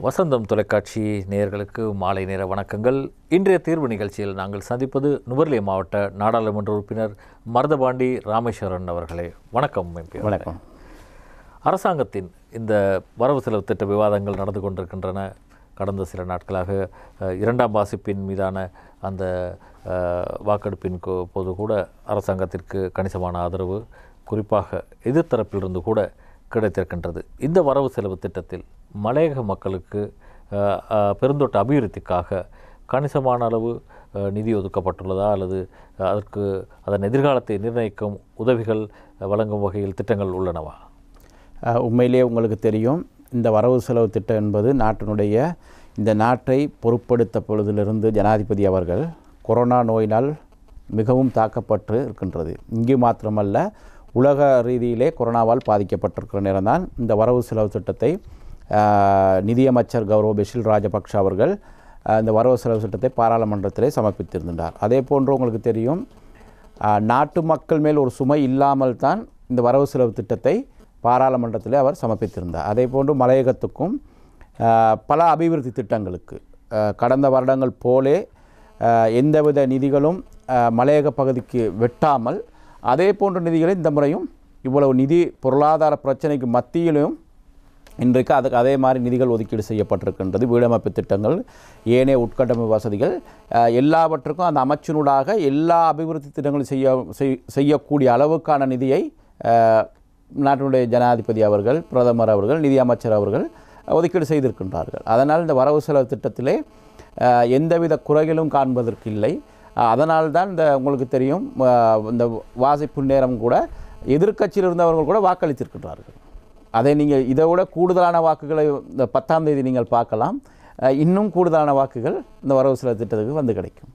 வசந்தம் தொலைக்காட்சி நேயர்களுக்கு மாலை நேர வணக்கங்கள். இன்றைய தீர்வு நிகழ்ச்சியில் நாங்கள் சந்திப்பது நுவரெலியா மாவட்ட நாடாளுமன்ற உறுப்பினர் மருதபாண்டி ராமேஸ்வரன் அவர்களே. வணக்கம். வணக்கம். அரசாங்கத்தின் இந்த வரவு செலவு திட்ட விவாதங்கள் நடந்து கொண்டிருக்கின்றன. கடந்த சில நாட்களாக இரண்டாம் வாசிப்பின் மீதான அந்த வாக்கெடுப்பின் போது கூட அரசாங்கத்திற்கு கணிசமான ஆதரவு குறிப்பாக எதிர்த்தரப்பிலிருந்து கூட கிடைத்திருக்கின்றது. இந்த வரவு செலவு திட்டத்தில் மலையக மக்களுக்கு பெருந்தோட்ட அபிவிருத்திக்காக கணிசமான அளவு நிதி ஒதுக்கப்பட்டுள்ளதா அல்லது அதற்கு அதன் எதிர்காலத்தை நிர்ணயிக்கும் உதவிகள் வழங்கும் வகையில் திட்டங்கள் உள்ளனவா? உண்மையிலே உங்களுக்கு தெரியும், இந்த வரவு செலவு திட்டம் என்பது இந்த நாட்டை பொறுப்படுத்த பொழுதிலிருந்து ஜனாதிபதி அவர்கள் கொரோனா நோயினால் மிகவும் தாக்கப்பட்டு இருக்கின்றது. இங்கு மாத்திரமல்ல, உலக ரீதியிலே கொரோனாவால் பாதிக்கப்பட்டிருக்கிற நேரம்தான் இந்த வரவு செலவு திட்டத்தை நிதியமைச்சர் கௌரவ பெஷில் ராஜபக்ஷ அவர்கள் இந்த வரவு செலவு திட்டத்தை பாராளுமன்றத்திலே சமர்ப்பித்திருந்தார். அதே போன்று உங்களுக்கு தெரியும், நாட்டு மக்கள் மேல் ஒரு சுமை இல்லாமல் தான் இந்த வரவு செலவு திட்டத்தை பாராளுமன்றத்திலே அவர் சமர்ப்பித்திருந்தார். அதே போன்று மலையகத்துக்கும் பல அபிவிருத்தி திட்டங்களுக்கு கடந்த வருடங்கள் போலே எந்தவித நிதிகளும் மலையக பகுதிக்கு வெட்டாமல் அதே போன்ற நிதிகளை இந்த முறையும் இவ்வளவு நிதி பொருளாதார பிரச்சனைக்கு மத்தியிலும் இன்றைக்கு அதே மாதிரி நிதிகள் ஒதுக்கீடு செய்யப்பட்டிருக்கின்றது. வீடமைப்பு திட்டங்கள், ஏனைய உட்கட்டமைப்பு வசதிகள் எல்லாவற்றுக்கும் அந்த அமைச்சினூடாக எல்லா அபிவிருத்தி திட்டங்களும் செய்யக்கூடிய அளவுக்கான நிதியை நாட்டினுடைய ஜனாதிபதி அவர்கள், பிரதமர் அவர்கள், நிதியமைச்சர் அவர்கள் ஒதுக்கீடு செய்திருக்கின்றார்கள். அதனால் இந்த வரவு செலவு திட்டத்திலே எந்தவித குறைகளும் காண்பதற்கு இல்லை. அதனால்தான் உங்களுக்கு தெரியும், இந்த வாசிப்பு நேரம் கூட எதிர்க்கட்சியில் இருந்தவர்கள் கூட வாக்களித்திருக்கின்றார்கள். அதை நீங்கள் இதை விட கூடுதலான வாக்குகளை இந்த 10ஆம் தேதி நீங்கள் பார்க்கலாம். இன்னும் கூடுதலான வாக்குகள் இந்த வரவு செலவு திட்டத்துக்கு வந்து கிடைக்கும்.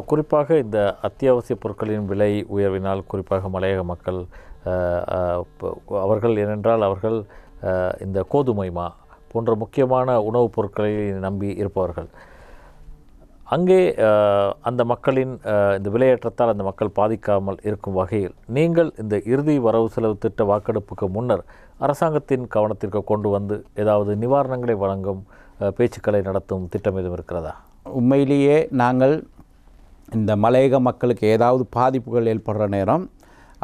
குறிப்பாக இந்த அத்தியாவசிய பொருட்களின் விலை உயர்வினால் குறிப்பாக மலையக மக்கள் அவர்கள் ஏனென்றால் அவர்கள் இந்த கோதுமை மா போன்ற முக்கியமான உணவுப் பொருட்களை நம்பி இருப்பவர்கள். அங்கே அந்த மக்களின் இந்த விலையேற்றத்தால் அந்த மக்கள் பாதிக்காமல் இருக்கும் வகையில் நீங்கள் இந்த இறுதி வரவு செலவு திட்ட வாக்கெடுப்புக்கு முன்னர் அரசாங்கத்தின் கவனத்திற்கு கொண்டு வந்து ஏதாவது நிவாரணங்களை வழங்கும் பேச்சுக்களை நடத்தும் திட்டம் எதுவும் இருக்கிறதா? உண்மையிலேயே நாங்கள் இந்த மலையக மக்களுக்கு ஏதாவது பாதிப்புகள் ஏற்படுற நேரம்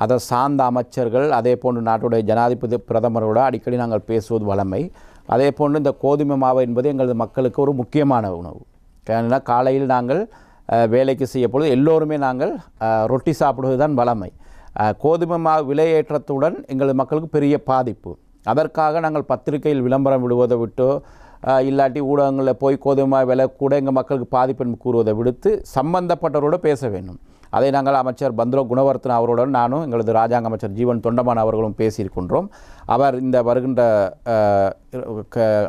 அதை சார்ந்த அமைச்சர்கள், அதே போன்று நாட்டுடைய ஜனாதிபதி பிரதமரோட அடிக்கடி நாங்கள் பேசுவது வழமை. அதே போன்று இந்த கோதுமை மாவு என்பது எங்களது மக்களுக்கு ஒரு முக்கியமான உணவு. ஏன்னா காலையில் நாங்கள் வேலைக்கு செய்ய பொழுது எல்லோருமே நாங்கள் ரொட்டி சாப்பிடுவது தான் வழமை. கோதுமை மாவு விலையேற்றத்துடன் எங்களது மக்களுக்கு பெரிய பாதிப்பு. அதற்காக நாங்கள் பத்திரிகையில் விளம்பரம் விடுவதை விட்டோ இல்லாட்டி ஊடகங்களில் போய் கோதுமை விலை கூட எங்கள் மக்களுக்கு பாதிப்பு கூறுவதை விடுத்து சம்பந்தப்பட்டவரோடு பேச வேண்டும். அதை நாங்கள் அமைச்சர் பந்துல குணவர்த்தன அவருடன் நானும் எங்களது ராஜாங்க அமைச்சர் ஜீவன் தொண்டமான் அவர்களும் பேசியிருக்கின்றோம். அவர் இந்த வருகின்ற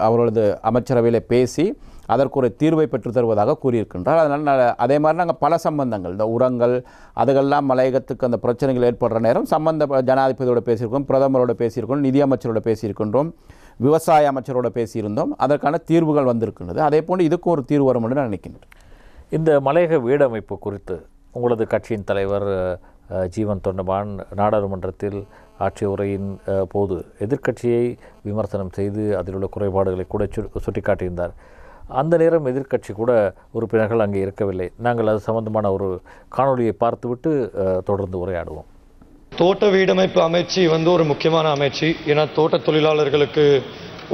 அவர்களது அமைச்சரவையில் பேசி அதற்கு ஒரு தீர்வை பெற்று தருவதாக கூறியிருக்கின்றார். அதனால் அதே மாதிரி நாங்கள் பல சம்பந்தங்கள், இந்த உரங்கள் அதுகெல்லாம் மலையகத்துக்கு அந்த பிரச்சனைகள் ஏற்படுற நேரம் ஜனாதிபதியோடு பேசியிருக்கோம், பிரதமரோடு பேசியிருக்கோம், நிதியமைச்சரோடு பேசியிருக்கின்றோம், விவசாய அமைச்சரோடு பேசியிருந்தோம். அதற்கான தீர்வுகள் வந்திருக்கின்றது. அதே போன்று இதுக்கும் ஒரு தீர்வு வரும் என்று நான் நினைக்கின்றேன். இந்த மலையக வீடமைப்பு குறித்து உங்களது கட்சியின் தலைவர் ஜீவன் தொண்டமான் நாடாளுமன்றத்தில் ஆட்சி உரையின் போது எதிர்க்கட்சியை விமர்சனம் செய்து அதில் உள்ள குறைபாடுகளை கூட சுட்டிக்காட்டியிருந்தார். அந்த நேரம் எதிர்க்கட்சி கூட உறுப்பினர்கள் அங்கே இருக்கவில்லை. நாங்கள் அது சம்பந்தமான ஒரு காணொலியை பார்த்துவிட்டு தொடர்ந்து உரையாடுவோம். தோட்ட வீடமைப்பு அமைச்சு ஒரு முக்கியமான அமைச்சு. ஏன்னா தோட்ட தொழிலாளர்களுக்கு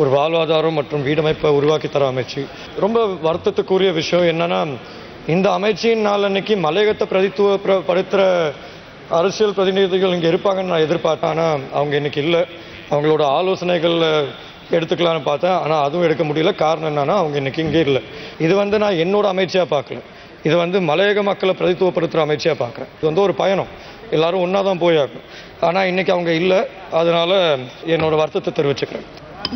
ஒரு வாழ்வாதாரம் மற்றும் வீடமைப்பை உருவாக்கி தர அமைச்சு. ரொம்ப வருத்தத்துக்குரிய விஷயம் என்னன்னா, இந்த அமைச்சின் நாள் அன்னைக்கு மலையகத்தை பிரதித்துவப்படுத்துகிற அரசியல் பிரதிநிதிகள் இங்கே இருப்பாங்கன்னு நான் எதிர்பார்த்தேன். ஆனால் அவங்க இன்னைக்கு இல்லை. அவங்களோட ஆலோசனைகள் எடுத்துக்கலான்னு பார்த்தேன், ஆனால் அதுவும் எடுக்க முடியல. காரணம் என்னன்னா, அவங்க இன்னைக்கு இங்கே இல்லை. இது நான் என்னோட அமைச்சியாக பார்க்கல, இது மலையக மக்களை பிரதித்துவப்படுத்துகிற அமைச்சியாக பார்க்குறேன். இது ஒரு பயணம், எல்லாரும் ஒன்றா தான் போயாகும். ஆனால் இன்னைக்கு அவங்க இல்லை. அதனால என்னோட வருத்தத்தை தெரிவிச்சுக்கிறேன்.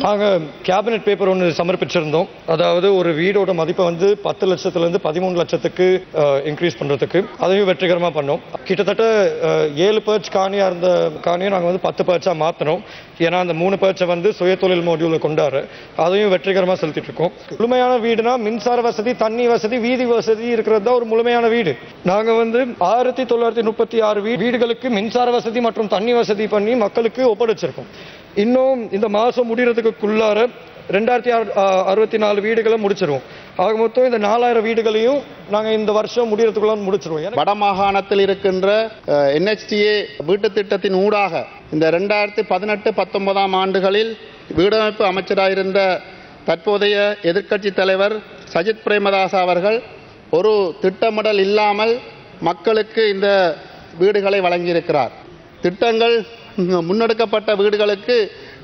நாங்கள் கேபினெட் பேப்பர் ஒன்று சமர்ப்பிச்சிருந்தோம். அதாவது ஒரு வீடோட மதிப்பை 10 லட்சத்துலேருந்து 13 லட்சத்துக்கு இன்க்ரீஸ் பண்ணுறதுக்கு. அதையும் வெற்றிகரமாக பண்ணோம். கிட்டத்தட்ட 7 பர்ச் காணியாக இருந்த காணியை நாங்கள் 10 பர்ச்சாக மாற்றினோம். ஏன்னா அந்த 3 பர்ச்சை சுயதொழில் மாடியூலில் கொண்டாரு. அதையும் வெற்றிகரமாக செலுத்திட்டு இருக்கோம். முழுமையான வீடுனா மின்சார வசதி, தண்ணி வசதி, வீதி வசதி இருக்கிறது தான் ஒரு முழுமையான வீடு. நாங்கள் 1936 வீடுகளுக்கு மின்சார வசதி மற்றும் தண்ணி வசதி பண்ணி மக்களுக்கு ஒப்படைச்சிருக்கோம். இன்னும் இந்த மாதம் முடிகிறதுக்குள்ளார 2664 வீடுகளை முடிச்சிருவோம். ஆக மொத்தம் இந்த 4000 வீடுகளையும் நாங்கள் இந்த வருஷம் முடியறதுக்குள்ள முடிச்சிருவோம். வடமாகாணத்தில் இருக்கின்ற NHTA வீட்டு திட்டத்தின் ஊடாக இந்த 2018-19 ஆண்டுகளில் வீடமைப்பு அமைச்சராயிருந்த தற்போதைய எதிர்க்கட்சி தலைவர் சஜித் பிரேமதாச அவர்கள் ஒரு திட்டமிடல் இல்லாமல் மக்களுக்கு இந்த வீடுகளை வழங்கியிருக்கிறார். திட்டங்கள் முன்னெடுக்கப்பட்ட வீடுகளுக்கு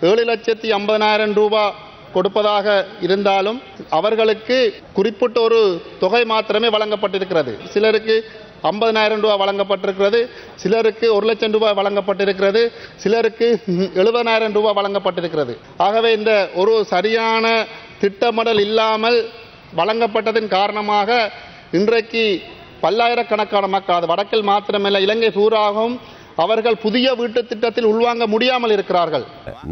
7,50,000 ரூபாய் கொடுப்பதாக இருந்தாலும் அவர்களுக்கு குறிப்பிட்ட ஒரு தொகை மாத்திரமே வழங்கப்பட்டிருக்கிறது. சிலருக்கு 50,000 ரூபாய் வழங்கப்பட்டிருக்கிறது, சிலருக்கு 1,00,000 ரூபாய் வழங்கப்பட்டிருக்கிறது, சிலருக்கு 70,000 ரூபாய் வழங்கப்பட்டிருக்கிறது. ஆகவே இந்த ஒரு சரியான திட்டமிடல் இல்லாமல் வழங்கப்பட்டதன் காரணமாக இன்றைக்கு பல்லாயிரக்கணக்கான மக்கள், அது வடக்கில் மாத்திரமல்ல இலங்கை பூராகவும் அவர்கள் புதிய வீட்டு திட்டத்தில் உள்வாங்க முடியாமல் இருக்கிறார்கள்.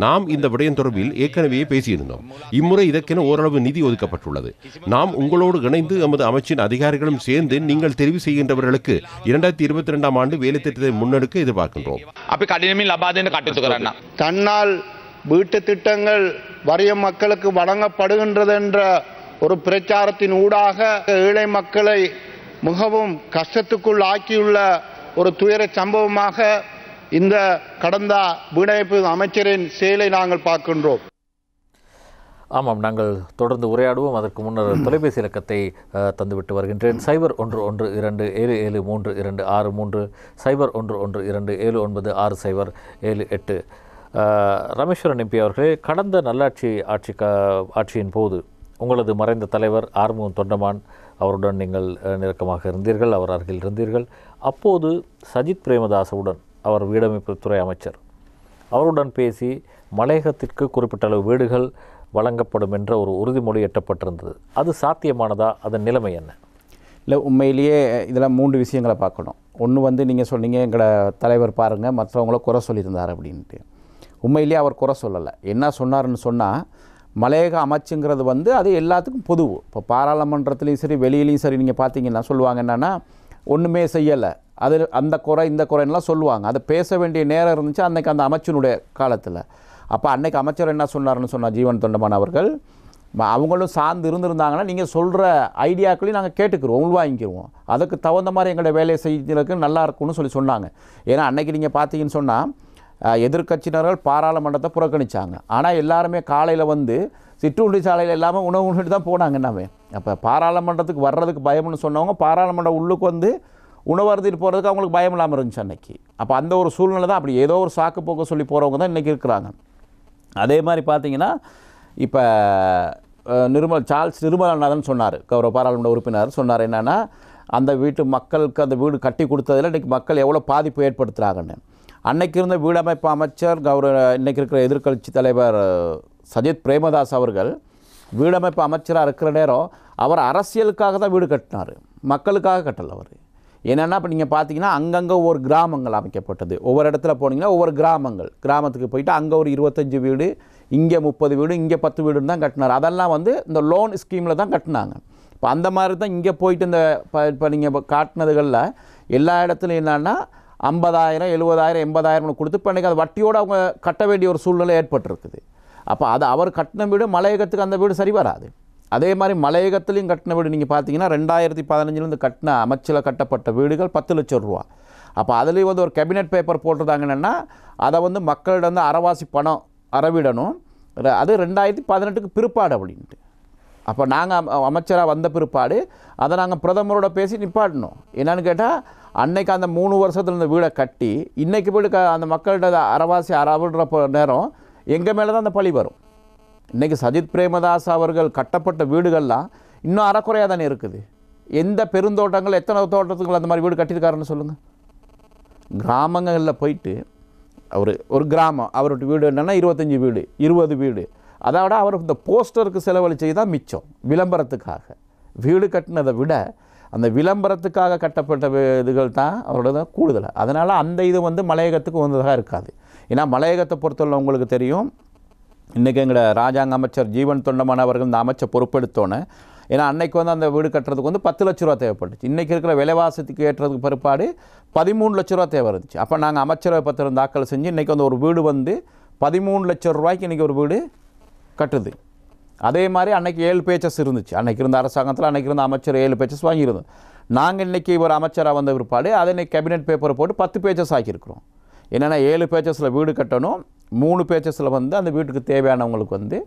நாம் இந்த விடயம் தொடர்பில் ஏற்கனவே பேசியிருந்தோம். இம்முறை இதற்கென ஓரளவு நிதி ஒதுக்கப்பட்டுள்ளது. நாம் உங்களோடு இணைந்து எமது அமைச்சின் அதிகாரிகளும் சேர்ந்து நீங்கள் தெரிவு செய்கின்றவர்களுக்கு 2022 ஆண்டு வேலை திட்டத்தை முன்னெடுக்க எதிர்பார்க்கின்றோம். தன்னால் வீட்டு திட்டங்கள் வறிய மக்களுக்கு வழங்கப்படுகின்றது என்ற ஒரு பிரச்சாரத்தின் ஊடாக ஏழை மக்களை மிகவும் கஷ்டத்துக்குள் ஆக்கியுள்ள ஒரு துயர சம்பவமாக இந்த கடந்த வீடமைப்பு அமைச்சரின் செயலை நாங்கள் பார்க்கின்றோம். ஆமாம், நாங்கள் தொடர்ந்து உரையாடுவோம். அதற்கு முன்னர் தொலைபேசி இலக்கத்தை தந்துவிட்டு வருகின்றேன். 0112773263 0112796078. ரமேஸ்வரன் எம்பி அவர்களே, கடந்த நல்லாட்சி ஆட்சியின் போது உங்களது மறைந்த தலைவர் ஆறுமுகம் தொண்டமான் அவருடன் நீங்கள் நெருக்கமாக இருந்தீர்கள், அவர் அருகில் இருந்தீர்கள். அப்போது சஜித் பிரேமதாசவுடன், அவர் வீடமைப்புத்துறை அமைச்சர், அவருடன் பேசி மலையகத்திற்கு குறிப்பிட்ட அளவு வீடுகள் வழங்கப்படும் என்ற ஒரு உறுதிமொழி எட்டப்பட்டிருந்தது. அது சாத்தியமானதா? அதன் நிலைமை என்ன? இல்லை, உண்மையிலேயே இதில் 3 விஷயங்களை பார்க்கணும். ஒன்று நீங்கள் சொன்னீங்க, எங்களோட தலைவர் பாருங்கள் மற்றவங்கள குறை சொல்லியிருந்தார் அப்படின்ட்டு. உண்மையிலேயே அவர் குறை சொல்லலை. என்ன சொன்னார்னு சொன்னால், மலையக அமைச்சுங்கிறது அது எல்லாத்துக்கும் பொது. இப்போ பாராளுமன்றத்துலேயும் சரி வெளியிலையும் சரி நீங்கள் பார்த்தீங்கன்னா சொல்லுவாங்க என்னென்னா, ஒன்றுமே செய்யலை, அது அந்த குறை இந்த குறைன்னெலாம் சொல்லுவாங்க. அதை பேச வேண்டிய நேரம் இருந்துச்சு அன்றைக்கி அந்த அமைச்சினுடைய காலத்தில். அப்போ அன்றைக்கி அமைச்சர் என்ன சொன்னார்னு சொன்னால், ஜீவன் தொண்டமான் அவர்கள், அவங்களும் சார்ந்து இருந்திருந்தாங்கன்னா நீங்கள் சொல்கிற ஐடியாக்களையும் நாங்கள் கேட்டுக்கிறோம், உள்வாங்கிக்கிடுவோம், அதுக்கு தகுந்த மாதிரி எங்களோட வேலையை செய்கிறதுக்கு நல்லா இருக்கும்னு சொல்லினாங்க. ஏன்னா அன்றைக்கி நீங்கள் பார்த்தீங்கன்னு சொன்னால் எதிர்க்கட்சியினர்கள் பாராளுமன்றத்தை புறக்கணித்தாங்க. ஆனால் எல்லாருமே காலையில் சிற்றுண்டி சாலையில் எல்லாமே உணவு உண்ணிட்டு தான் போனாங்க. எல்லாமே அப்போ பாராளுமன்றத்துக்கு வர்றதுக்கு பயம்னு சொன்னவங்க பாராளுமன்றம் உள்ளுக்கு உணவு அருந்திட்டு போகிறதுக்கு அவங்களுக்கு பயம் இல்லாமல் இருந்துச்சு அன்றைக்கி. அப்போ அந்த ஒரு சூழ்நிலை தான். அப்படி ஏதோ ஒரு சாக்கு போக்க சொல்லி போகிறவங்க தான் இன்றைக்கி இருக்கிறாங்க. அதே மாதிரி பார்த்தீங்கன்னா இப்போ சார்ல்ஸ் நிர்மலநாதன் சொன்னார், கௌரவ பாராளுமன்ற உறுப்பினர் சொன்னார் என்னென்னா, அந்த வீட்டு மக்களுக்கு அந்த வீடு கட்டி கொடுத்ததில் இன்றைக்கி மக்கள் எவ்வளோ பாதிப்பு ஏற்படுத்துகிறாங்கன்னு. அன்னைக்கு இருந்த வீடமைப்பு அமைச்சர் இன்றைக்கி இருக்கிற எதிர்க்கட்சி தலைவர் சஜித் பிரேமதாஸ் அவர்கள் வீடமைப்பு அமைச்சராக இருக்கிற நேரம் அவர் அரசியலுக்காக தான் வீடு கட்டினார், மக்களுக்காக கட்டலை அவர். என்னென்னா இப்போ நீங்கள் பார்த்தீங்கன்னா அங்கங்கே ஒவ்வொரு கிராமங்கள் அமைக்கப்பட்டது. ஒவ்வொரு இடத்துல போனீங்கன்னா ஒவ்வொரு கிராமத்துக்கு போயிட்டு அங்கே ஒரு 25 வீடு, இங்கே 30 வீடு, இங்கே 10 வீடுன்னு தான் கட்டினார். அதெல்லாம் இந்த லோன் ஸ்கீமில் தான் கட்டினாங்க. இப்போ அந்த மாதிரி தான் இங்கே போயிட்டு இந்த இப்போ நீங்கள் காட்டினதுகளில் எல்லா இடத்துலையும் என்னென்னா 50,000 70,000 80,000 கொடுத்து இப்போ அன்றைக்கி அது வட்டியோடு அவங்க கட்ட வேண்டிய ஒரு சூழ்நிலை ஏற்பட்டிருக்குது. அப்போ அது அவர் கட்டின வீடு மலையகத்துக்கு அந்த வீடு சரி வராது. அதே மாதிரி மலையகத்துலேயும் கட்டின வீடு நீங்கள் பார்த்தீங்கன்னா 2015 கட்டின அமைச்சில் கட்டப்பட்ட வீடுகள் 10 லட்சம் ரூபா. அப்போ அதுலேயும் ஒரு கேபினெட் பேப்பர் போட்டிருந்தாங்கன்னா அதை மக்களிடம் அறவாசி பணம் அறவிடணும், அது 2018 பிற்பாடு அப்படின்ட்டு. அப்போ நாங்கள் அமைச்சராக வந்த பிற்பாடு அதை நாங்கள் பிரதமரோட பேசி நிப்பாட்டினோம். என்னென்னு கேட்டால், அன்னைக்கு அந்த 3 வருஷத்தில் இந்த வீடை கட்டி இன்றைக்கி வீடு அந்த மக்கள்கிட்ட அறவாசி அறவிடுற நேரம் எங்கள் மேலே தான் அந்த பழி வரும். இன்றைக்கி சஜித் பிரேமதாஸ் அவர்கள் கட்டப்பட்ட வீடுகள்லாம் இன்னும் அறக்குறையாக தானே இருக்குது. எந்த பெருந்தோட்டங்கள் எத்தனை தோட்டத்துக்கு அந்த மாதிரி வீடு கட்டியிருக்காருன்னு சொல்லுங்கள். கிராமங்களில் போயிட்டு ஒரு கிராமம் அவருடைய வீடு என்னென்னா 25 வீடு 20 வீடு, அதோட அவர் இந்த போஸ்டருக்கு செலவழிச்சது தான் மிச்சம். விளம்பரத்துக்காக வீடு கட்டினதை விட அந்த விளம்பரத்துக்காக கட்டப்பட்ட இதுகள் தான் அவரோட கூடுதல். அதனால் அந்த இது மலையகத்துக்கு வந்ததாக இருக்காது. ஏன்னா மலையகத்தை பொறுத்தவரை உங்களுக்கு தெரியும், இன்றைக்கி எங்களோட ராஜாங்க அமைச்சர் ஜீவன் தொண்டமான் அவர்கள் இந்த அமைச்சர் பொறுப்பெடுத்தோன்னே, ஏன்னா அன்னைக்கு அந்த வீடு கட்டுறதுக்கு 10 லட்ச ரூபா தேவைப்பட்டுச்சு. இன்றைக்கி இருக்கிற விலைவாசத்துக்கு ஏற்றதுக்கு பிற்பாடு 13 லட்ச ரூபா தேவை இருந்துச்சு. அப்போ நாங்கள் அமைச்சரவை பத்திரம் தாக்கல் செஞ்சு இன்றைக்கி ஒரு வீடு 13 லட்சம் ரூபாய்க்கு இன்றைக்கி ஒரு வீடு கட்டுது. அதே மாதிரி அன்றைக்கி 7 பேச்சஸ் இருந்துச்சு. அன்றைக்கி இருந்த அரசாங்கத்தில் அன்றைக்கி இருந்த அமைச்சர் 7 பேச்சஸ் வாங்கியிருந்தோம். நாங்கள் இன்றைக்கி ஒரு அமைச்சராக வந்த பிற்பாடு அதை இன்றைக்கி கேபினெட் பேப்பரை போட்டு 10 பேச்சஸ் ஆக்கியிருக்கிறோம். என்னென்னா 7 பேச்சஸில் வீடு கட்டணும், 3 பேச்சஸில் வந்து அந்த வீட்டுக்கு தேவையானவங்களுக்கு வந்து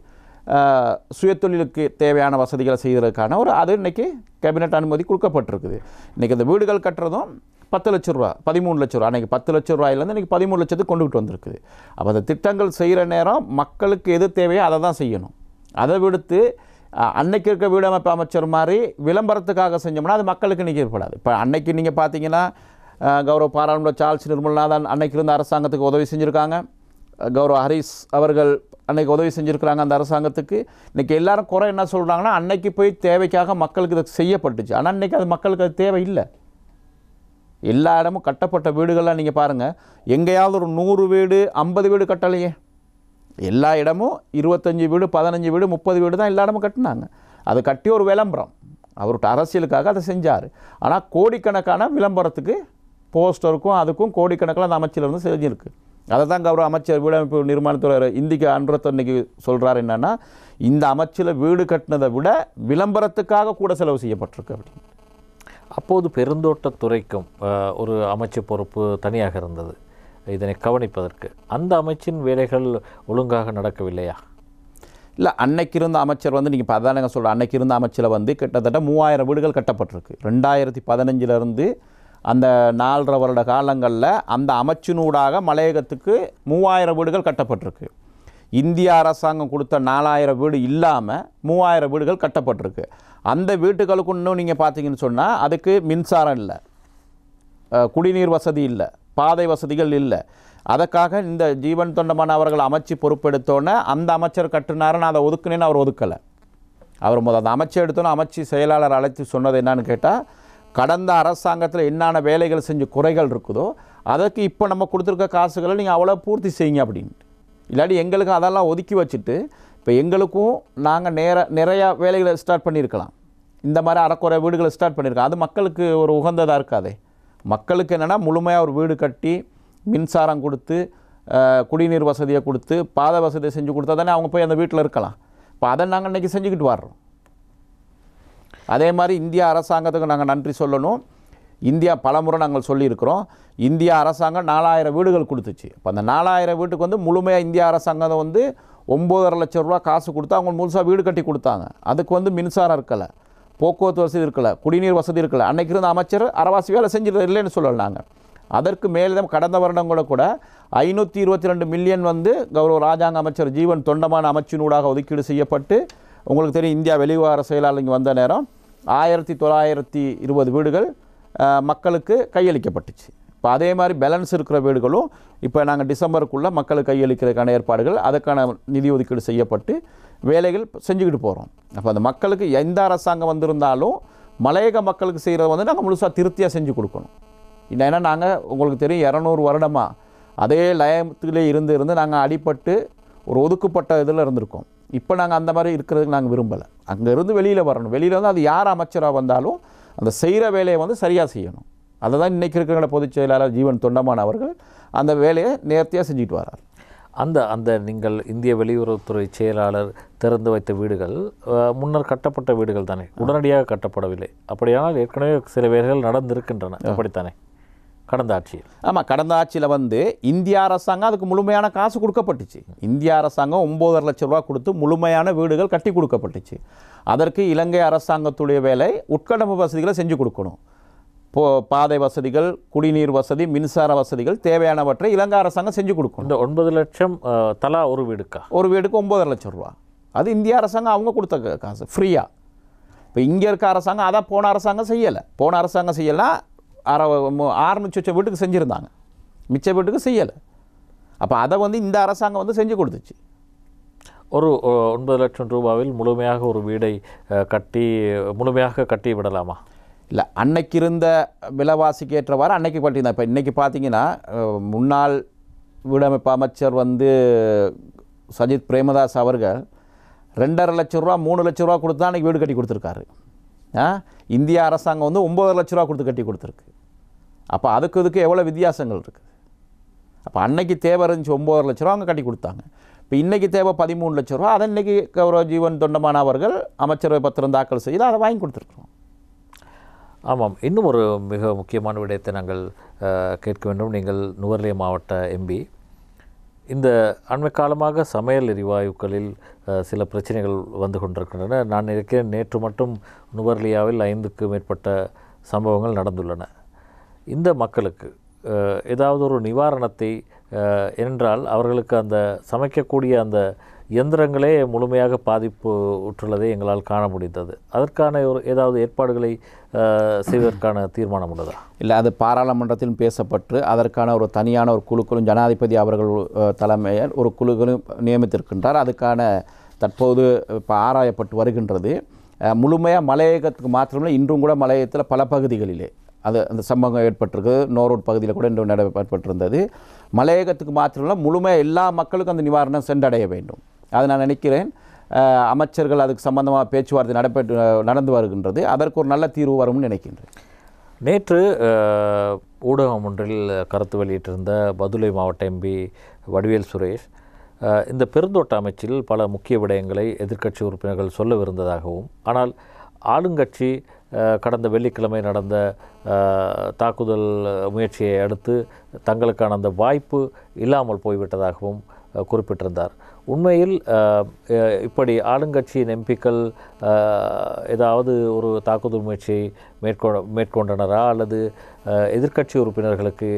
சுயதொழிலுக்கு தேவையான வசதிகளை செய்வதற்கான அது இன்றைக்கி கேபினெட் அனுமதி கொடுக்கப்பட்டிருக்குது. இன்றைக்கி அந்த வீடுகள் கட்டுறதும் 10 லட்ச ரூபா 13 லட்ச ரூபா, அன்றைக்கி 10 லட்ச ரூபாயிலேருந்து இன்றைக்கி 13 லட்சத்துக்கு கொண்டுகிட்டு வந்திருக்குது. அப்போ அந்த திட்டங்கள் செய்கிற நேரம் மக்களுக்கு எது தேவையோ அதை தான் செய்யணும். அதை விடுத்து அன்னைக்கு இருக்க வீடமைப்பு அமைச்சர் மாதிரி விளம்பரத்துக்காக செஞ்சோம்னா அது மக்களுக்கு இன்றைக்கி ஏற்படாது. இப்போ அன்னைக்கு நீங்கள் பார்த்தீங்கன்னா கௌரவ பாராளுமன்ற சார்ல்ஸ் நிர்மல்நாதன் அன்னைக்கு இருந்த அரசாங்கத்துக்கு உதவி செஞ்சுருக்காங்க. கௌரவ ஹரிஸ் அவர்கள் அன்றைக்கி உதவி செஞ்சுருக்கிறாங்க அந்த அரசாங்கத்துக்கு. இன்றைக்கி எல்லாரும் குறை என்ன சொல்கிறாங்கன்னா அன்னைக்கு போய் தேவைக்காக மக்களுக்கு இது செய்யப்பட்டுச்சு. ஆனால் இன்றைக்கி அது மக்களுக்கு அது தேவை இல்லை. எல்லா இடமும் கட்டப்பட்ட வீடுகள்லாம் நீங்கள் பாருங்கள், எங்கேயாவது ஒரு 100 வீடு 50 வீடு கட்டலையே. எல்லா இடமும் 25 வீடு 15 வீடு 30 வீடு தான் எல்லா இடமும் கட்டினாங்க. அது கட்டி ஒரு விளம்பரம், அவர்கிட்ட அரசியலுக்காக அதை செஞ்சார். ஆனால் கோடிக்கணக்கான விளம்பரத்துக்கு போஸ்டருக்கும் அதுக்கும் கோடிக்கணக்கில் அந்த அமைச்சிலிருந்து செஞ்சுருக்கு. அதை தான் கௌரவ அமைச்சர் வீடமைப்பு நிர்மாணத்துறை இந்திக்கு அன்றத்தை இன்றைக்கி சொல்கிறார். என்னென்னா இந்த அமைச்சில் வீடு கட்டினதை விட விளம்பரத்துக்காக கூட செலவு செய்யப்பட்டிருக்கு அப்படின்னு. அப்போது பெருந்தோட்டத்துறைக்கும் ஒரு அமைச்சு பொறுப்பு தனியாக இருந்தது இதனை கவனிப்பதற்கு. அந்த அமைச்சின் வேலைகள் ஒழுங்காக நடக்கவில்லையா? இல்லை, அன்னைக்கு இருந்த அமைச்சர் வந்து நீங்கள் அதானங்க சொல்கிறேன், அன்னைக்கு இருந்த அமைச்சில் வந்து கிட்டத்தட்ட 3000 வீடுகள் கட்டப்பட்டிருக்கு. 2015 அந்த 4.5 வருட காலங்களில் அந்த அமைச்சினூடாக மலையகத்துக்கு 3000 வீடுகள் கட்டப்பட்டிருக்கு. இந்திய அரசாங்கம் கொடுத்த 4000 வீடு இல்லாமல் 3000 வீடுகள் கட்டப்பட்டிருக்கு. அந்த வீட்டுகளுக்கு இன்னும் நீங்கள் பார்த்தீங்கன்னு சொன்னால் அதுக்கு மின்சாரம் இல்லை, குடிநீர் வசதி இல்லை, பாதை வசதிகள் இல்லை. அதுக்காக இந்த ஜீவன் தொண்டமான் அவர்கள் அமைச்சு பொறுப்பெடுத்தோன்னே அந்த அமைச்சர் கட்டினாருன்னு அதை ஒதுக்குனேன்னு அவர் ஒதுக்கலை. அவர் அந்த அமைச்சர் எடுத்தோன்னே அமைச்சு செயலாளர் அழைத்து சொன்னது என்னன்னு கேட்டால், கடந்த அரசாங்கத்தில் என்னென்ன வேலைகள் செஞ்சு குறைகள் இருக்குதோ அதற்கு இப்போ நம்ம கொடுத்துருக்க காசுகளை நீங்கள் அவ்வளோ பூர்த்தி செய்யுங்க அப்படின்ட்டு. இல்லாட்டி எங்களுக்கும் அதெல்லாம் ஒதுக்கி வச்சுட்டு இப்போ எங்களுக்கும் நாங்கள் நிறையா வேலைகளை ஸ்டார்ட் பண்ணியிருக்கலாம். இந்த மாதிரி அறக்குறை வீடுகளை ஸ்டார்ட் பண்ணியிருக்கோம். அது மக்களுக்கு ஒரு உகந்ததாக இருக்காதே. மக்களுக்கு என்னென்னா முழுமையாக ஒரு வீடு கட்டி மின்சாரம் கொடுத்து குடிநீர் வசதியை கொடுத்து பாதை வசதியை செஞ்சு கொடுத்தா தானே அவங்க போய் அந்த வீட்டில் இருக்கலாம். இப்போ அதை நாங்கள் இன்றைக்கி செஞ்சுக்கிட்டு வர்றோம். அதே மாதிரி இந்தியா அரசாங்கத்துக்கு நாங்கள் நன்றி சொல்லணும். இந்தியா பலமுறை நாங்கள் சொல்லியிருக்கிறோம், இந்தியா அரசாங்கம் 4000 வீடுகள் கொடுத்துச்சு. இப்போ அந்த 4000 வீட்டுக்கு வந்து முழுமையாக இந்தியா அரசாங்கம் வந்து 9.5 லட்சம் ரூபா காசு கொடுத்து அவங்க முழுசாக வீடு கட்டி கொடுத்தாங்க. அதுக்கு வந்து மின்சாரம் இருக்கலை, போக்குவரத்து வசதி இருக்கலை, குடிநீர் வசதி இருக்கலை. அன்றைக்கி இருந்த அமைச்சர் அரைவாசி வேலை செஞ்சுட்டு இல்லைன்னு சொல்லலாம். நாங்கள் அதற்கு மேலே கடந்த வருடங்கள கூட 522 மில்லியன் வந்து கௌரவ ராஜாங்க அமைச்சர் ஜீவன் தொண்டமான் அமைச்சினூடாக ஒதுக்கீடு செய்யப்பட்டு, உங்களுக்கு தெரியும் இந்தியா வெளிவார செயலாளர் இங்கே வந்த நேரம் 1920 வீடுகள் மக்களுக்கு கையளிக்கப்பட்டுச்சு. இப்போ அதே மாதிரி பேலன்ஸ் இருக்கிற வீடுகளும் இப்போ நாங்கள் டிசம்பருக்குள்ளே மக்களுக்கு கையளிக்கிறதுக்கான ஏற்பாடுகள் அதுக்கான நிதி ஒதுக்கீடு செய்யப்பட்டு வேலைகள் செஞ்சுக்கிட்டு போகிறோம். அப்போ அந்த மக்களுக்கு எந்த அரசாங்கம் வந்திருந்தாலும் மலையக மக்களுக்கு செய்கிறத வந்து நாங்கள் முழுசாக திருப்தியாக செஞ்சு கொடுக்கணும். ஏன்னா நாங்கள் உங்களுக்கு தெரியும் 200 வருடமாக அதே லயத்திலே இருந்து நாங்கள் அடிபட்டு ஒரு ஒதுக்கப்பட்ட இதில் இருந்திருக்கோம். இப்போ நாங்கள் அந்த மாதிரி இருக்கிறதுக்கு நாங்கள் விரும்பலை. அங்கேருந்து வெளியில் வரணும். வெளியில் வந்து அது யார் அமைச்சராக வந்தாலும் அந்த செய்கிற வேலையை வந்து சரியாக செய்யணும். அதை தான் இன்றைக்கி இருக்கிற பொதுச் செயலாளர் ஜீவன் தொண்டமான் அவர்கள் அந்த வேலையை நேர்த்தியாக செஞ்சுட்டு வரார். அந்த நீங்கள் இந்திய வெளியுறவுத்துறை செயலாளர் திறந்து வைத்த வீடுகள் முன்னர் கட்டப்பட்ட வீடுகள் தானே, உடனடியாக கட்டப்படவில்லை. அப்படியானால் ஏற்கனவே சில வேலைகள் நடந்திருக்கின்றன அப்படித்தானே கடந்த ஆட்சியில்? ஆமாம், கடந்த ஆட்சியில் வந்து இந்திய அரசாங்கம் அதுக்கு முழுமையான காசு கொடுக்கப்பட்டுச்சு. இந்திய அரசாங்கம் 9.5 லட்சம் ரூபா கொடுத்து முழுமையான வீடுகள் கட்டி கொடுக்கப்பட்டுச்சு. அதற்கு இலங்கை அரசாங்கத்துடைய வேலை உட்கட்டமைப்பு வசதிகளை செஞ்சு கொடுக்கணும். பாதை வசதிகள், குடிநீர் வசதி, மின்சார வசதிகள் தேவையானவற்றை இலங்கை அரசாங்கம் செஞ்சு கொடுக்கணும். இந்த 9 லட்சம் தலா ஒரு வீடுக்கா? ஒரு வீடுக்கு 9.5 லட்சம் ரூபா. அது இந்திய அரசாங்கம் அவங்க கொடுத்த காசு ஃப்ரீயாக. இப்போ இங்கே இருக்க அரசாங்கம் அதான் போன அரசாங்கம் செய்யலை. போன அரசாங்கம் செய்யலாம் 6 லட்சம் வீட்டுக்கு செஞ்சுருந்தாங்க, மிச்ச வீட்டுக்கு செய்யலை. அப்போ அதை வந்து இந்த அரசாங்கம் வந்து செஞ்சு கொடுத்துச்சு. ஒரு 9 லட்சம் ரூபாவில் முழுமையாக ஒரு வீடை முழுமையாக கட்டி விடலாமா? இல்லை, அன்னைக்கு இருந்த விலைவாசிக்கு ஏற்றவாறு அன்னைக்கு கட்டியிருந்தேன். இப்போ இன்றைக்கி பார்த்தீங்கன்னா முன்னாள் வீடமைப்பு அமைச்சர் வந்து சஜித் பிரேமதாஸ் அவர்கள் 2.5 லட்சம் ரூபா 3 லட்சம் ரூபா கொடுத்து தான் அன்றைக்கி வீடு கட்டி கொடுத்துருக்காரு. இந்திய அரசாங்கம் வந்து 9 லட்ச ரூபா கொடுத்து கட்டி கொடுத்துருக்கு. அப்போ அதுக்கு எவ்வளோ வித்தியாசங்கள் இருக்குது. அப்போ அன்னைக்கு தேவை இருந்துச்சு 9 லட்ச ரூபா அவங்க கட்டி கொடுத்தாங்க. இப்போ இன்றைக்கி தேவை 13 லட்சம் ரூபா, அதை இன்றைக்கி கௌரவ ஜீவன் தொண்டமான் அவர்கள் அமைச்சரவை பத்திரம் தாக்கல் செய்து அதை வாங்கி கொடுத்துருக்குறோம். ஆமாம், இன்னும் ஒரு மிக முக்கியமான விடயத்தை நாங்கள் கேட்க வேண்டும். நீங்கள் நுவரெலியா மாவட்ட எம்பி. இந்த அண்மை காலமாக சமையல் எரிவாயுக்களில் சில பிரச்சனைகள் வந்து கொண்டிருக்கின்றன. நான் நினைக்கிறேன் நேற்று மட்டும் நுவரெலியாவில் 5க்கு மேற்பட்ட சம்பவங்கள் நடந்துள்ளன. இந்த மக்களுக்கு ஏதாவது ஒரு நிவாரணத்தை, என்றால் அவர்களுக்கு அந்த சமைக்கக்கூடிய அந்த இயந்திரங்களே முழுமையாக பாதிப்பு உற்றுள்ளதை எங்களால் காண முடிந்தது. அதற்கான ஏதாவது ஏற்பாடுகளை செய்வதற்கான தீர்மானம் உள்ளதா? இல்லை, அது பாராளுமன்றத்தில் பேசப்பட்டு அதற்கான ஒரு தனியான ஒரு குழுக்களும் ஜனாதிபதி அவர்கள் தலைமையில் ஒரு குழுக்களும் நியமித்திருக்கின்றார். அதுக்கான தற்போது இப்போ ஆராயப்பட்டு வருகின்றது. முழுமையாக மலையகத்துக்கு மாத்திரமே, இன்றும் கூட மலையகத்தில் பல பகுதிகளிலே அந்த சம்பவம் ஏற்பட்டிருக்கு. நோரோட் பகுதியில் கூட இன்று ஏற்பட்டிருந்தது. மலையகத்துக்கு மாத்திரமில்லை, முழுமையாக எல்லா மக்களுக்கும் அந்த நிவாரணம் சென்றடைய வேண்டும். அதை நான் நினைக்கிறேன். அமைச்சர்கள் அதுக்கு சம்பந்தமாக பேச்சுவார்த்தை நடந்து வருகின்றது. அதற்கு ஒரு நல்ல தீர்வு வரும்னு நினைக்கின்றேன். நேற்று ஊடகம் ஒன்றில் கருத்து வெளியிட்டிருந்த பதுளை மாவட்ட எம்பி வடிவேல் சுரேஷ், இந்த பெருந்தோட்ட அமைச்சில் பல முக்கிய விடயங்களை எதிர்க்கட்சி உறுப்பினர்கள் சொல்லவிருந்ததாகவும், ஆனால் ஆளுங்கட்சி கடந்த வெள்ளிக்கிழமை நடந்த தாக்குதல் முயற்சியை அடுத்து தங்களுக்கான அந்த வாய்ப்பு இல்லாமல் போய்விட்டதாகவும் குறிப்பிட்டிருந்தார். உண்மையில் இப்படி ஆளுங்கட்சியின் எம்பிக்கள் ஏதாவது ஒரு தாக்குதல் முயற்சியை மேற்கொண்டனரா, அல்லது எதிர்க்கட்சி உறுப்பினர்களுக்கு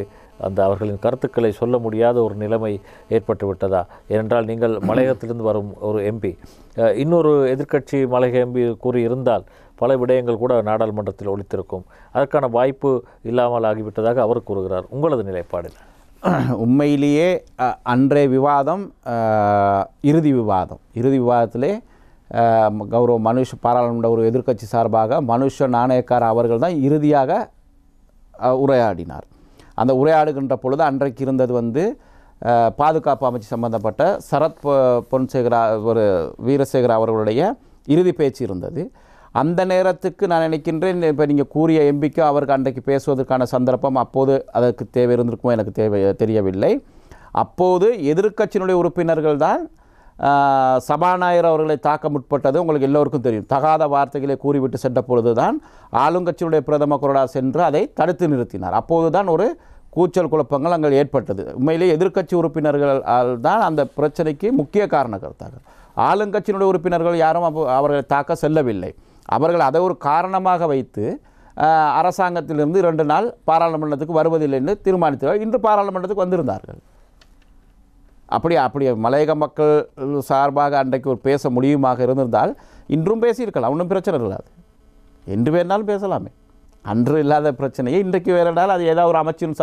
அந்த அவர்களின் கருத்துக்களை சொல்ல முடியாத ஒரு நிலைமை ஏற்பட்டு விட்டதா? ஏனென்றால் நீங்கள் மலையகத்திலிருந்து வரும் ஒரு எம்பி, இன்னொரு எதிர்க்கட்சி மலையக எம்பி கூறியிருந்தால் பல விடயங்கள் கூட நாடாளுமன்றத்தில் ஒலித்திருக்கும். அதற்கான வாய்ப்பு இல்லாமல் ஆகிவிட்டதாக அவர் கூறுகிறார். உங்களது நிலைப்பாடு? உண்மையிலேயே அன்றைய விவாதம் இறுதி விவாதத்திலே கௌரவ பாராளுமன்ற ஒரு எதிர்க்கட்சி சார்பாக மனுஷ நாணயக்கார அவர்கள் தான் இறுதியாக உரையாடினார். அந்த உரையாடுகின்ற பொழுது அன்றைக்கு இருந்தது பாதுகாப்பு அமைச்சு சம்பந்தப்பட்ட சரத் வீரசேகர அவர்களுடைய இறுதி பேச்சு இருந்தது. அந்த நேரத்துக்கு நான் நினைக்கின்றேன், இப்போ நீங்கள் கூறிய எம்பிக்கு அவருக்கு அன்றைக்கு பேசுவதற்கான சந்தர்ப்பம் அப்போது அதற்கு தேவை இருந்திருக்குமோ எனக்கு தெரியவில்லை. அப்போது எதிர்க்கட்சியினுடைய உறுப்பினர்கள் தான் சபாநாயகர் அவர்களை தாக்க முற்பட்டது உங்களுக்கு எல்லோருக்கும் தெரியும். தகாத வார்த்தைகளை கூறிவிட்டு சென்ற பொழுது தான் ஆளுங்கட்சியினுடைய பிரதம கொறடா சென்று அதை தடுத்து நிறுத்தினார். அப்போது தான் ஒரு கூச்சல் குழப்பங்கள் அங்கே ஏற்பட்டது. உண்மையிலேயே எதிர்க்கட்சி உறுப்பினர்கள் தான் அந்த பிரச்சனைக்கு முக்கிய காரணகர்த்தார்கள். ஆளுங்கட்சியினுடைய உறுப்பினர்கள் யாரும் அவர்களை தாக்க செல்லவில்லை. அவர்கள் அதை ஒரு காரணமாக வைத்து அரசாங்கத்திலிருந்து 2 நாள் பாராளுமன்றத்துக்கு வருவதில்லை என்று தீர்மானித்தார்கள். இன்று பாராளுமன்றத்துக்கு வந்திருந்தார்கள். அப்படி மலையக மக்கள் சார்பாக அன்றைக்கு ஒரு பேச முடியுமாக இருந்திருந்தால் இன்றும் பேசியிருக்கலாம். ஒன்றும் பிரச்சனை இல்லாது, என்று வேணாலும் பேசலாமே. அன்று இல்லாத பிரச்சனையை இன்றைக்கு வேறால் அது ஏதாவது ஒரு அமைச்சின்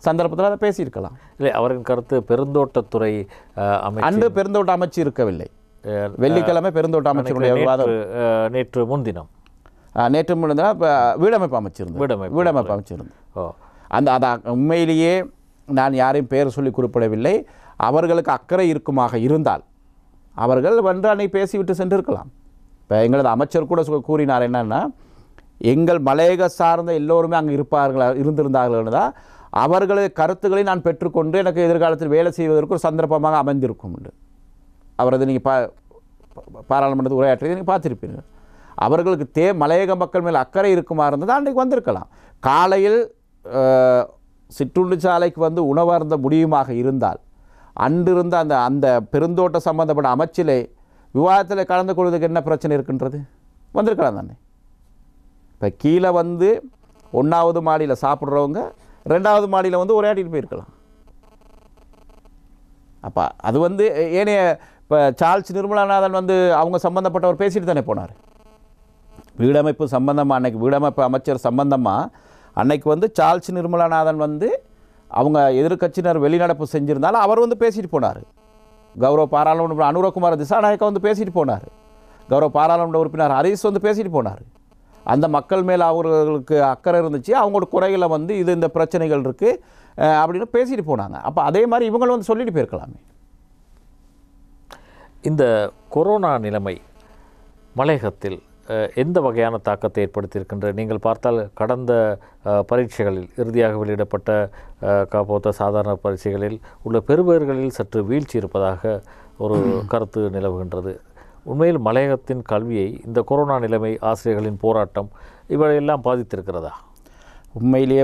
சந்தர்ப்பத்தில் அதை பேசியிருக்கலாம். இல்லை, அவரின் கருத்து பெருந்தோட்டத்துறை அன்று பெருந்தோட்ட அமைச்சு இருக்கவில்லை. வெள்ளிக்கிழமை பெருந்தோட்ட அமைச்சருடைய விவாதம். நேற்று முன்தினம் வீடமைப்பு அமைச்சிருந்தது. அந்த உண்மையிலேயே நான் யாரையும் பெயர் சொல்லி குறிப்பிடவில்லை. அவர்களுக்கு அக்கறை இருக்குமாக இருந்தால் அவர்கள் அன்னை பேசிவிட்டு சென்றிருக்கலாம். இப்போ எங்களது அமைச்சர் கூட கூறினார் என்னன்னா, எங்கள் மலையக சார்ந்த எல்லோருமே அங்கே இருந்திருந்தார்கள் தான் அவர்களது கருத்துக்களை நான் பெற்றுக்கொண்டு எனக்கு எதிர்காலத்தில் வேலை செய்வதற்கு ஒரு சந்தர்ப்பமாக அமைந்திருக்கும் என்று அவரது நீங்கள் பாராளுமன்றத்தில் உரையாற்றியதை நீங்கள் பார்த்துருப்பீர்கள். அவர்களுக்கு மலையக மக்கள் மேல் அக்கறை இருக்குமா இருந்தது அன்றைக்கு வந்திருக்கலாம். காலையில் சிற்றுண்டி சாலைக்கு உணவருந்த முடியுமாக இருந்தால் அன்றிருந்த அந்த பெருந்தோட்ட சம்பந்தப்பட்ட அமைச்சிலே விவாதத்தில் கலந்து கொள்வதற்கு என்ன பிரச்சனை இருக்கின்றது? வந்திருக்கலாம் தானே. இப்போ கீழே 1வது மாடியில் சாப்பிட்றவங்க 2வது மாடியில் உரையாடிட்டு போயிருக்கலாம். அப்போ அது ஏனைய இப்போ சார்ல்ஸ் நிர்மலாநாதன் அவங்க சம்பந்தப்பட்டவர் பேசிட்டு தானே போனார். வீடமைப்பு சம்பந்தமாக அன்னைக்கு வீடமைப்பு அமைச்சர் சம்பந்தமாக அன்னைக்கு சார்ல்ஸ் நிர்மலாநாதன் அவங்க எதிர்க்கட்சியினர் வெளிநடப்பு செஞ்சிருந்தாலும் அவர் பேசிட்டு போனார். கௌரவ பாராளுமன்ற அனுரகுமார திசாநாயக்கா பேசிட்டு போனார். கௌரவ பாராளுமன்ற உறுப்பினர் ஹரிஸ் பேசிட்டு போனார். அந்த மக்கள் மேலே அவர்களுக்கு அக்கறை இருந்துச்சு, அவங்களோட குறைகளை இது இந்த பிரச்சனைகள் இருக்குது அப்படின்னு பேசிட்டு போனாங்க. அப்போ அதே மாதிரி இவங்களும் சொல்லிட்டு போயிருக்கலாமே. இந்த கொரோனா நிலைமை மலையகத்தில் எந்த வகையான தாக்கத்தை ஏற்படுத்தியிருக்கின்ற நீங்கள் பார்த்தால் கடந்த பரீட்சைகளில் இறுதியாக வெளியிடப்பட்ட காப்போத்த சாதாரண பரீட்சைகளில் உள்ள பெறுபேறுகளில் சற்று வீழ்ச்சி இருப்பதாக ஒரு கருத்து நிலவுகின்றது. உண்மையில் மலையகத்தின் கல்வியை இந்த கொரோனா நிலைமை, ஆசிரியர்களின் போராட்டம் இவையெல்லாம் பாதித்திருக்கிறதா? உண்மையிலேயே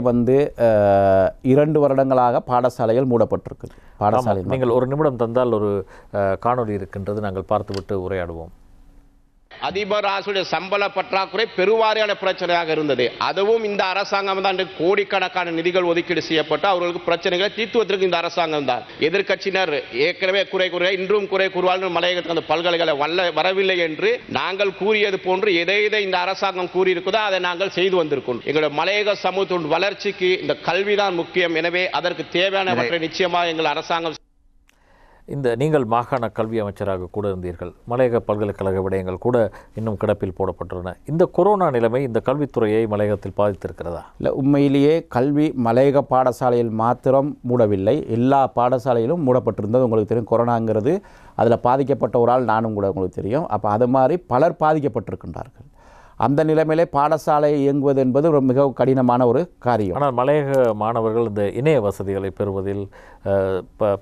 2 வருடங்களாக பாடசாலைகள் மூடப்பட்டிருக்குது. பாடசாலை நீங்கள் ஒரு நிமிடம் தந்தால் ஒரு காணொளி இருக்கின்றது, நாங்கள் பார்த்துவிட்டு உரையாடுவோம். அதிபர் ஆசிரியர் சம்பள பற்றாக்குறை பெருவாரியான பிரச்சனையாக இருந்தது. அதுவும் இந்த அரசாங்கம் தான் கோடிக்கணக்கான நிதிகள் ஒதுக்கீடு செய்யப்பட்டு அவர்களுக்கு பிரச்சனைகளை தீர்த்துவதற்கு இந்த அரசாங்கம் தான். எதிர்க்கட்சியினர் ஏற்கனவே குறை இன்றும் குறை கூறுவார்கள், மலையகத்துக்கு அந்த பல்கலைக்கழக வரவில்லை என்று நாங்கள் கூறியது போன்று எதை இந்த அரசாங்கம் கூறியிருக்குதோ அதை நாங்கள் செய்து வந்திருக்கோம். எங்களுடைய மலையக சமூகத்தின் வளர்ச்சிக்கு இந்த கல்விதான் முக்கியம். எனவே அதற்கு தேவையானவற்றை நிச்சயமாக எங்கள் அரசாங்கம். நீங்கள் மாகாண கல்வி அமைச்சராக கூட இருந்தீர்கள். மலையக பல்கலைக்கழக விடயங்கள் கூட இன்னும் கிடப்பில் போடப்பட்டுள்ளன. இந்த கொரோனா நிலைமை இந்த கல்வித்துறையை மலையகத்தில் பாதித்திருக்கிறதா? இல்லை, உண்மையிலேயே கல்வி மலையக பாடசாலையில் மாத்திரம் மூடவில்லை, எல்லா பாடசாலையிலும் மூடப்பட்டிருந்தது. உங்களுக்கு தெரியும், கொரோனாங்கிறது அதில் பாதிக்கப்பட்ட ஒரு ஆள் நானும் கூட, உங்களுக்கு தெரியும். அப்போ அது மாதிரி பலர் பாதிக்கப்பட்டிருக்கின்றார்கள். அந்த நிலைமையிலே பாடசாலை இயங்குவது என்பது ஒரு மிக கடினமான ஒரு காரியம். ஆனால் மலையக மாணவர்கள் இந்த இணைய வசதிகளை பெறுவதில்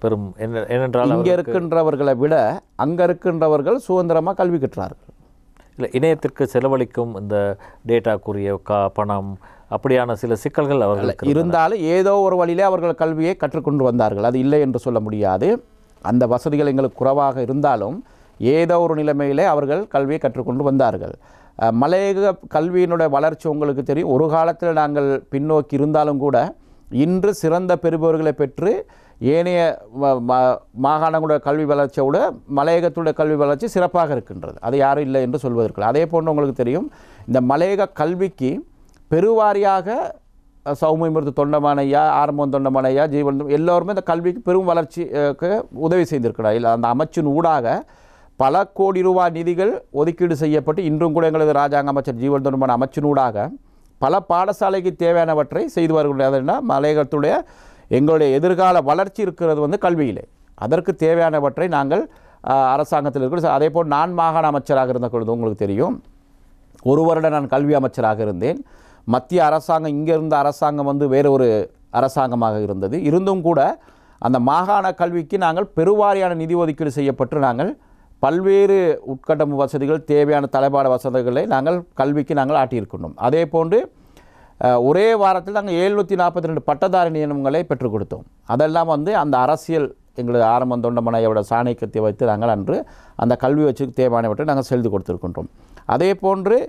பெரும் ஏனென்றால் இங்கே இருக்கின்றவர்களை விட அங்கே இருக்கின்றவர்கள் சுதந்திரமாக கல்வி கற்றார்கள். இல்லை, இணையத்திற்கு செலவழிக்கும் இந்த டேட்டாக்குரிய பணம் அப்படியான சில சிக்கல்கள் அவர்களுக்கு இருந்தாலும் ஏதோ ஒரு வழியிலே அவர்கள் கல்வியை கற்றுக்கொண்டு வந்தார்கள். அது இல்லை என்று சொல்ல முடியாது. அந்த வசதிகள் எங்களுக்கு குறைவாக இருந்தாலும் ஏதோ ஒரு நிலைமையிலே அவர்கள் கல்வியை கற்றுக்கொண்டு வந்தார்கள். மலையக கல்வியினுடைய வளர்ச்சி உங்களுக்கு தெரியும். ஒரு காலத்தில் நாங்கள் பின்னோக்கி இருந்தாலும் கூட இன்று சிறந்த பெறுபவர்களை பெற்று ஏனைய மாகாணங்களுடைய கல்வி வளர்ச்சியை விட மலையகத்துடைய கல்வி வளர்ச்சி சிறப்பாக இருக்கின்றது. அது யாரும் இல்லை என்று சொல்வதற்கு. அதே போன்று உங்களுக்கு தெரியும், இந்த மலையக கல்விக்கு பெருவாரியாக சௌமியமிருத்து தொண்டமானையா, ஆரம்பம் தொண்டமானையா, ஜீவன் எல்லோருமே இந்த கல்விக்கு பெரும் வளர்ச்சிக்கு உதவி செய்திருக்கிறார். இல்லை, அந்த அமைச்சின் ஊடாக பல கோடி ரூபாய் நிதிகள் ஒதுக்கீடு செய்யப்பட்டு இன்றும் கூட எங்களது ராஜாங்க அமைச்சர் ஜீவன் தொண்டமான அமைச்சினூடாக பல பாடசாலைக்கு தேவையானவற்றை செய்து வருகின்றதுன்னா மலையகத்துடைய எங்களுடைய எதிர்கால வளர்ச்சி இருக்கிறது கல்வியிலே. அதற்கு தேவையானவற்றை நாங்கள் அரசாங்கத்தில் இருக்கிறோம். அதே போல் நான் மாகாண அமைச்சராக இருந்த பொழுது உங்களுக்கு தெரியும், 1 வருடம் நான் கல்வி அமைச்சராக இருந்தேன். மத்திய அரசாங்கம் இங்கே இருந்த அரசாங்கம் வேறு ஒரு அரசாங்கமாக இருந்தது. இருந்தும் கூட அந்த மாகாண கல்விக்கு நாங்கள் பெருவாரியான நிதி ஒதுக்கீடு செய்யப்பட்டு நாங்கள் பல்வேறு உட்கட்டமைப்பு வசதிகள், தேவையான தலைப்பாட வசதிகளை நாங்கள் கல்விக்கு நாங்கள் ஆட்டியிருக்கின்றோம். அதே போன்று ஒரே வாரத்தில் நாங்கள் 742 பட்டதாரி நியமனங்களை பெற்றுக் கொடுத்தோம். அதெல்லாம் அந்த அரசியல் எங்களது ஆரம்பம் தொண்டமனையோட சாணக்கியத்தை வைத்து நாங்கள் அன்று அந்த கல்வி வச்சுக்கு தேவையானவற்றை நாங்கள் செய்து கொடுத்துருக்கின்றோம். அதே போன்று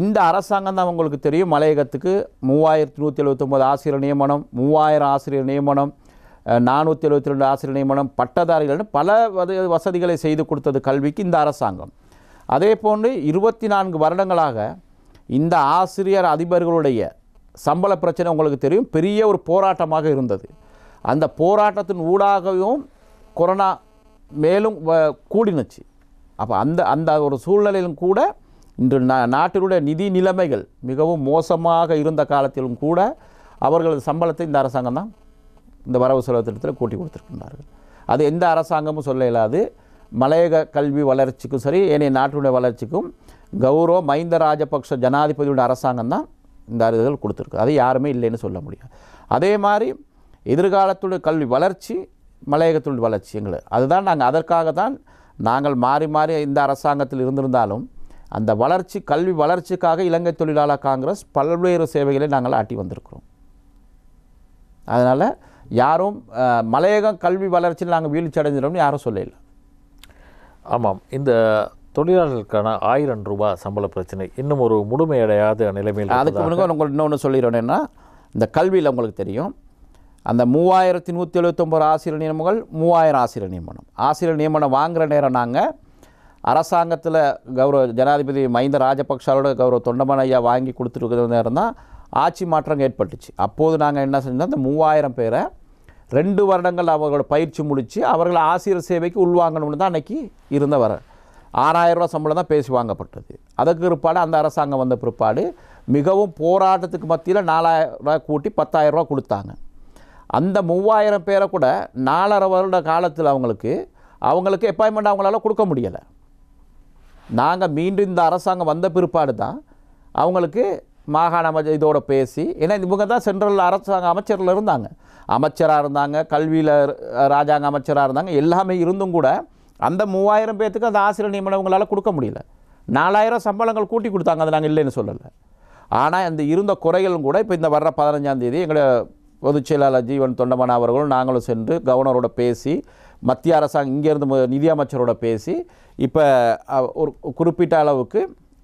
இந்த அரசாங்கம் தான் உங்களுக்கு தெரியும், மலையகத்துக்கு 3179 ஆசிரியர் நியமனம், 3000 ஆசிரியர் நியமனம், 472 ஆசிரியர் நியமனம், பட்டதாரிகள் பல வசதிகளை செய்து கொடுத்தது கல்விக்கு இந்த அரசாங்கம். அதே போன்று 24 வருடங்களாக இந்த ஆசிரியர் அதிபர்களுடைய சம்பள பிரச்சனை உங்களுக்கு தெரியும், பெரிய ஒரு போராட்டமாக இருந்தது. அந்த போராட்டத்தின் ஊடாகவும் கொரோனா மேலும் கூடினுச்சு. அப்போ அந்த ஒரு சூழ்நிலையிலும் கூட இன்று நாட்டினுடைய நிதி நிலைமைகள் மிகவும் மோசமாக இருந்த காலத்திலும் கூட அவர்களது சம்பளத்தை இந்த அரசாங்கம் தான் இந்த வரவு செலவு திட்டத்தில் கூட்டி கொடுத்துருக்கின்றார்கள். அது எந்த அரசாங்கமும் சொல்ல இயலாது. மலையக கல்வி வளர்ச்சிக்கும் சரி, ஏனைய நாட்டினுடைய வளர்ச்சிக்கும் கௌரவ மஹிந்த ராஜபக்ஷ ஜனாதிபதியோட அரசாங்கம் தான் இந்த அறிவுகள் கொடுத்துருக்கு. அது யாருமே இல்லைன்னு சொல்ல முடியாது. அதே மாதிரி எதிர்காலத்துடைய கல்வி வளர்ச்சி, மலையகத்துடைய வளர்ச்சி எங்களுக்கு அதுதான். அதற்காக தான் நாங்கள் மாறி மாறி இந்த அரசாங்கத்தில் இருந்திருந்தாலும் அந்த வளர்ச்சி, கல்வி வளர்ச்சிக்காக இலங்கை தொழிலாளர் காங்கிரஸ் பல்வேறு சேவைகளை நாங்கள் ஆட்டி வந்திருக்கிறோம். அதனால் யாரும் மலையக கல்வி வளர்ச்சியில் நாங்கள் வீழ்ச்சி அடைஞ்சிடோம்னு யாரும் சொல்லல. ஆமாம், இந்த தொழிலாளர்களுக்கான 1000 ரூபாய் சம்பள பிரச்சனை இன்னும் ஒரு முழுமையடையாத நிலைமையில். அதுக்கு முன்னாடி உங்களுக்கு இன்னொன்று சொல்லிடுறேன்னா, இந்த கல்வியில் உங்களுக்கு தெரியும், அந்த 3179 ஆசிரியர் நியமனங்கள், 3000 ஆசிரியர் நியமனம். ஆசிரியர் நியமனம் வாங்குகிற நேரம் நாங்கள் அரசாங்கத்தில் கௌரவ ஜனாதிபதி மஹிந்த ராஜபக்ஷோட கௌரவ தொண்டமான் ஐயா வாங்கி கொடுத்துருக்கிற நேரம் தான் ஆட்சி மாற்றம் ஏற்பட்டுச்சு. அப்போது நாங்கள் என்ன செஞ்சோம், அந்த 3000 பேரை 2 வருடங்கள் அவர்களோட பயிற்சி முடித்து அவர்கள் ஆசிரியர் சேவைக்கு உள்வாங்கணும்னு தான் அன்றைக்கி இருந்த வர 6000 ரூபா சம்பளம் தான் பேசி வாங்கப்பட்டது. அதுக்கு பிற்பாடு அந்த அரசாங்கம் வந்த பிற்பாடு மிகவும் போராட்டத்துக்கு மத்தியில் 4000 ரூபா கூட்டி 10,000 ரூபா கொடுத்தாங்க. அந்த 3000 பேரை கூட 4.5 வருட காலத்தில் அவங்களுக்கு அப்பாயின்மெண்ட் அவங்களால கொடுக்க முடியலை. நாங்கள் மீண்டும் இந்த அரசாங்கம் வந்த பிற்பாடு தான் அவங்களுக்கு மாகாண அமைச்சர் இதோட பேசி, ஏன்னா இவங்க தான் சென்ட்ரல் அரசாங்க அமைச்சரில் இருந்தாங்க, அமைச்சராக இருந்தாங்க, கல்வியில் ராஜாங்க அமைச்சராக இருந்தாங்க, எல்லாமே இருந்தும் கூட அந்த 3000 பேர்த்துக்கு அந்த ஆசிரியர் நியமனம் உங்களால் கொடுக்க முடியல. 4000 சம்பளங்கள் கூட்டி கொடுத்தாங்க, அதை நாங்கள் இல்லைன்னு சொல்லலை. ஆனால் அந்த இருந்த குறைகளும் கூட இப்போ இந்த வர்ற 15ஆம் தேதி எங்களை பொதுச் செயலாளர் ஜீவன் தொண்டமான் அவர்களும் நாங்களும் சென்று கவர்னரோட பேசி, மத்திய அரசாங்கம் இங்கேருந்து நிதி அமைச்சரோட பேசி, இப்போ ஒரு குறிப்பிட்ட அளவுக்கு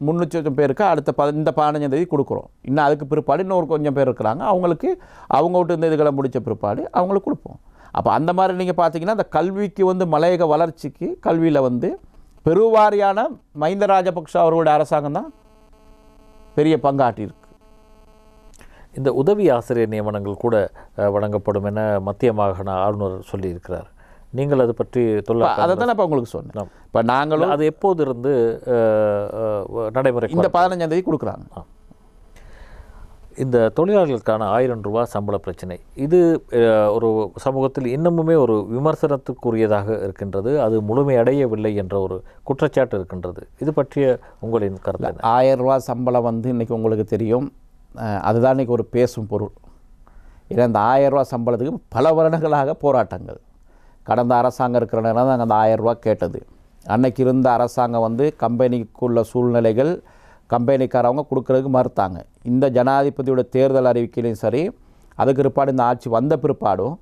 300 பேருக்கு அடுத்த இந்த 15ஆம் தேதி கொடுக்குறோம். இன்னும் அதுக்கு பிற்பாடு இன்னொரு கொஞ்சம் பேர் இருக்கிறாங்க, அவங்களுக்கு அவங்க விட்டு இந்த இதுகளை முடித்த பிற்பாடு அவங்களுக்கு கொடுப்போம். அப்போ அந்த மாதிரி நீங்கள் பார்த்தீங்கன்னா அந்த கல்விக்கு வந்து மலையக வளர்ச்சிக்கு கல்வியில் வந்து பெருவாரியான மஹிந்த ராஜபக்ஷ அவர்களுடைய அரசாங்கம் தான் பெரிய பங்காற்றியிருக்கு. இந்த உதவி ஆசிரியர் நியமனங்கள் கூட வழங்கப்படும் என மத்திய மாகாண ஆளுநர் சொல்லியிருக்கிறார். நீங்கள் அது பற்றி அதை தான் இப்போ உங்களுக்கு சொன்னேன். இப்போ நாங்களும் அது எப்போது இருந்து நடைமுறை இந்த 15ஆம் தேதி கொடுக்குறாங்க. இந்த தொழிலாளர்களுக்கான 1000 ரூபாய் சம்பள பிரச்சனை இது ஒரு சமூகத்தில் இன்னமுமே ஒரு விமர்சனத்துக்குரியதாக இருக்கின்றது. அது முழுமையடையவில்லை என்ற ஒரு குற்றச்சாட்டு இருக்கின்றது. இது பற்றிய உங்களின் கருத்து? 1000 ரூபா சம்பளம் வந்து இன்றைக்கி உங்களுக்கு தெரியும், அதுதான் இன்றைக்கி ஒரு பேசும் பொருள். ஏன்னா இந்த 1000 ரூபா சம்பளத்துக்கு பல வருடங்களாக போராட்டங்கள். கடந்த அரசாங்கம் இருக்கிற நேரம் நாங்கள் அந்த 1000 ரூபா கேட்டது. அன்னைக்கு இருந்த அரசாங்கம் வந்து கம்பெனிக்குள்ள சூழ்நிலைகள் கம்பெனிக்காரவங்க கொடுக்குறதுக்கு மறுத்தாங்க. இந்த ஜனாதிபதியோட தேர்தல் அறிவிக்கையிலையும் சரி, அதுக்கு பிற்பாடு இந்த ஆட்சி வந்த பிற்பாடும்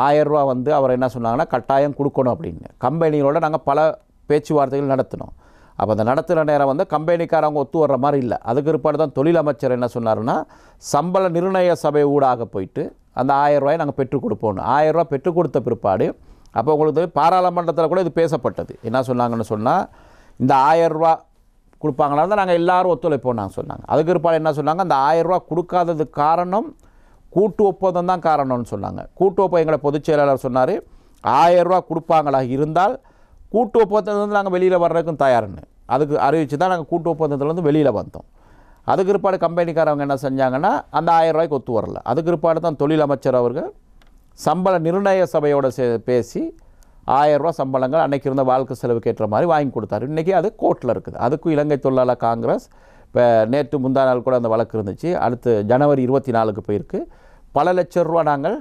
1000 ரூபா வந்து அவர் என்ன சொன்னாங்கன்னா கட்டாயம் கொடுக்கணும் அப்படின்னு. கம்பெனிகளோட நாங்கள் பல பேச்சுவார்த்தைகள் நடத்தினோம். அப்போ அந்த நடத்துகிற நேரம் வந்து கம்பெனிக்காரவங்க ஒத்து வர்ற மாதிரி இல்லை. அதுக்கு பிற்பாடு தான் தொழில் அமைச்சர் என்ன சொன்னார்னா, சம்பள நிர்ணய சபை ஊடாக போயிட்டு அந்த 1000 ரூபாயை நாங்கள் பெற்றுக் கொடுப்போம். 1000 ரூபா பெற்றுக் கொடுத்த பிற்பாடு அப்போ உங்களுக்கு பாராளுமன்றத்தில் கூட இது பேசப்பட்டது. என்ன சொன்னாங்கன்னு சொன்னால், இந்த 1000 ரூபா கொடுப்பாங்களா தான் நாங்கள் எல்லோரும் ஒத்துழைப்போம் நாங்கள் சொன்னாங்க. அதுக்கு பிற்பாடு என்ன சொன்னாங்க, அந்த 1000 ரூபா கொடுக்காததுக்கு காரணம் கூட்டு ஒப்பந்தம் தான் காரணம்னு சொன்னாங்க. கூட்டு ஒப்பந்தம் எங்களை பொதுச் செயலாளர் சொன்னார், 1000 ரூபா கொடுப்பாங்களா இருந்தால் கூட்டு ஒப்பந்தத்துலேருந்து நாங்கள் வெளியில் வர்றதுக்கும் தயார்னு அதுக்கு அறிவித்து தான் நாங்கள் கூட்டு ஒப்பந்தத்துலேருந்து வெளியில் வந்தோம். அதுக்கு பிற்பாடு கம்பெனிக்காரவங்க என்ன செஞ்சாங்கன்னா அந்த 1000 ரூபாய்க்கு ஒத்து வரல. அதுக்கு பிற்பாடு தான் தொழில் அமைச்சர் அவர்கள் சம்பள நிர்ணய சபையோடு பேசி 1000 ரூபா சம்பளங்கள் அன்றைக்கி இருந்த வாழ்க்கை செலவுக்கு ஏற்ற மாதிரி வாங்கி கொடுத்தாரு. இன்றைக்கி அது கோர்ட்டில் இருக்குது. அதுக்கும் இலங்கை தொழிலாளர் காங்கிரஸ் இப்போ நேற்று முந்தா நாள் கூட அந்த வழக்கு இருந்துச்சு. அடுத்து ஜனவரி 24க்கு போயிருக்கு. பல லட்சம் ரூபா நாங்கள்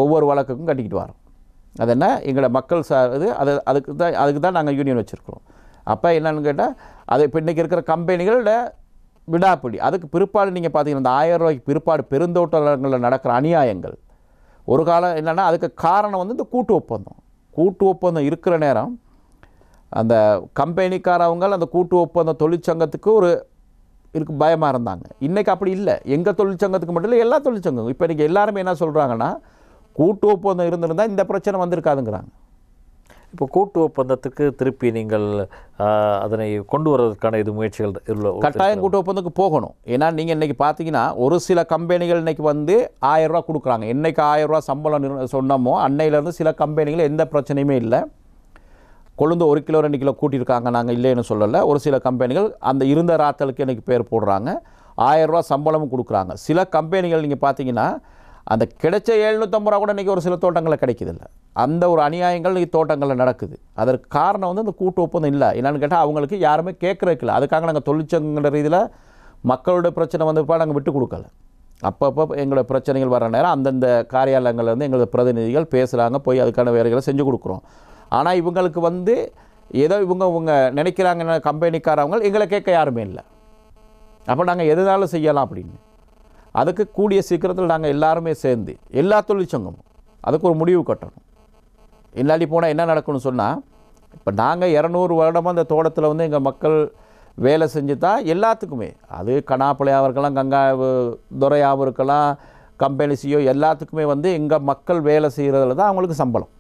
ஒவ்வொரு வழக்குக்கும் கட்டிக்கிட்டு வரோம். அது என்ன எங்களோட மக்கள் இது அதுக்கு தான் நாங்கள் யூனியன் வச்சுருக்கிறோம். அப்போ என்னென்னு கேட்டால் அது இப்போ இன்றைக்கி இருக்கிற கம்பெனிகளோட விடாப்பிடி. அதுக்கு பிற்பாடு நீங்கள் பார்த்தீங்கன்னா இந்த 1000 ரூபாய்க்கு பிற்பாடு பெருந்தோட்டங்களில் நடக்கிற அநியாயங்கள் ஒரு காலம் என்னென்னா அதுக்கு காரணம் வந்து இந்த கூட்டு ஒப்பந்தம். கூட்டு ஒப்பந்தம் இருக்கிற நேரம் அந்த கம்பெனிக்காரவங்க அந்த கூட்டு ஒப்பந்தம் தொழிற்சங்கத்துக்கு ஒரு பயமாக இருந்தாங்க. இன்றைக்கி அப்படி இல்லை. எங்கள் தொழிற்சங்கத்துக்கு மட்டும் இல்லை, எல்லா தொழிற்சங்கம் இப்போ இன்றைக்கி எல்லாருமே என்ன சொல்கிறாங்கன்னா, கூட்டு ஒப்பந்தம் இருந்திருந்தால் இந்த பிரச்சனை வந்திருக்காதுங்கிறாங்க. இப்போ கூட்டு ஒப்பந்தத்துக்கு திருப்பி நீங்கள் அதனை கொண்டு வருவதற்கான இது முயற்சிகள் கட்டாயம் கூட்டு ஒப்பந்தத்துக்கு போகணும். ஏன்னா நீங்கள் இன்றைக்கி பார்த்தீங்கன்னா ஒரு சில கம்பெனிகள் இன்றைக்கி வந்து 1000 ரூபா கொடுக்குறாங்க. என்றைக்கு 1000 ரூபா சம்பளம் சொன்னமோ அன்னையிலேருந்து சில கம்பெனிகள் எந்த பிரச்சனையுமே இல்லை. கொழுந்து 1 கிலோ 2 கிலோ கூட்டியிருக்காங்க, நாங்கள் இல்லைன்னு சொல்லலை. ஒரு சில கம்பெனிகள் அந்த இருந்த ராத்தலுக்கு இன்றைக்கி பேர் போடுறாங்க, 1000 ரூபா சம்பளமும் கொடுக்குறாங்க. சில கம்பெனிகள் நீங்கள் பார்த்தீங்கன்னா அந்த கிடைச்ச 750 ரூபா கூட இன்றைக்கி ஒரு சில தோட்டங்களில் கிடைக்குதில்ல. அந்த ஒரு அநியாயங்கள் இன்றைக்கி தோட்டங்களில் நடக்குது. அதற்கு காரணம் வந்து அந்த கூட்டு ஒப்பந்தம் இல்லை. என்னென்னு கேட்டால் அவங்களுக்கு யாருமே கேட்குறதுக்கு இல்லை. அதுக்காக நாங்கள் தொழிற்சங்கங்கிற ரீதியில் மக்களோட பிரச்சனை வந்தப்போ நாங்கள் விட்டு கொடுக்கல. அப்பப்போ எங்களோட பிரச்சனைகள் வர நேரம் அந்தந்த காரியாலயங்கள்லேருந்து எங்களோட பிரதிநிதிகள் பேசுகிறாங்க, போய் அதுக்கான வேலைகளை செஞ்சு கொடுக்குறோம். ஆனால் இவங்களுக்கு வந்து ஏதோ இவங்க நினைக்கிறாங்க கம்பெனிக்காரவங்க எங்களை கேட்க யாருமே இல்லை. அப்போ நாங்கள் எதுனாலும் செய்யலாம் அப்படின்னு. அதுக்கு கூடிய சீக்கிரத்தில் நாங்கள் எல்லாருமே சேர்ந்து எல்லா தொழிற்சங்கமும் அதுக்கு ஒரு முடிவு கட்டணும். இல்லாட்டி போனால் என்ன நடக்கும்னு சொன்னால், இப்போ நாங்கள் 200 வருடமாக அந்த தோட்டத்தில் வந்து எங்கள் மக்கள் வேலை செஞ்சு தான் எல்லாத்துக்குமே, அது கனாப்பளையாக இருக்கலாம், துறையாகவும் இருக்கலாம், கம்பெனி சிஓ எல்லாத்துக்குமே வந்து எங்கள் மக்கள் வேலை செய்கிறதுல தான் அவங்களுக்கு சம்பளம்.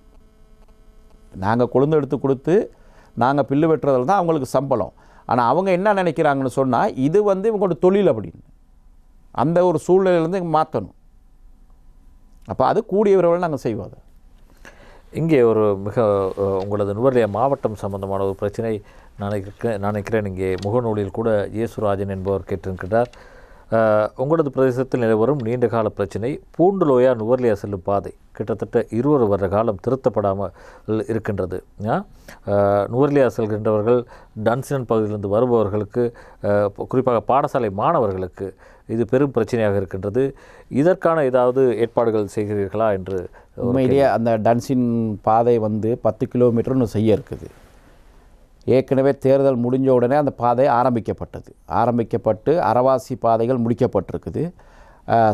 நாங்கள் கொழுந்து எடுத்து கொடுத்து நாங்கள் பில்லு வெட்டுறதுல தான் அவங்களுக்கு சம்பளம். ஆனால் அவங்க என்ன நினைக்கிறாங்கன்னு சொன்னால், இது வந்து இவங்களோட தொழில் அப்படின்னு அந்த ஒரு சூழ்நிலையிலேருந்து மாற்றணும். அப்போ அது கூடிய விரைவில் நாங்கள் செய்வோம். அதை இங்கே ஒரு மிக உங்களது நுவர்லியா மாவட்டம் சம்பந்தமான ஒரு பிரச்சனை நினைக்கிறேன். இங்கே முகநூலில் கூட இயேசுராஜன் என்பவர் கேட்டிருக்கிறார். உங்களது பிரதேசத்தில் நிலவரும் நீண்டகால பிரச்சனை பூண்டுலோயா நுவர்லியா செல்லும் பாதை கிட்டத்தட்ட 20 வருட காலம் திருத்தப்படாமல் இருக்கின்றது. நுவர்லியா செல்கின்றவர்கள் டன்சன் பகுதியிலிருந்து வருபவர்களுக்கு, குறிப்பாக பாடசாலை மாணவர்களுக்கு இது பெரும் பிரச்சனையாக இருக்கின்றது. இதற்கான ஏதாவது ஏற்பாடுகள் செய்கிறீர்களா என்று உண்மையிலேயே அந்த டன்சின் பாதை வந்து 10 கிலோமீட்டர்னு செய்ய இருக்குது. ஏற்கனவே தேர்தல் முடிஞ்ச உடனே அந்த பாதை ஆரம்பிக்கப்பட்டு அறவாசி பாதைகள் முடிக்கப்பட்டிருக்குது.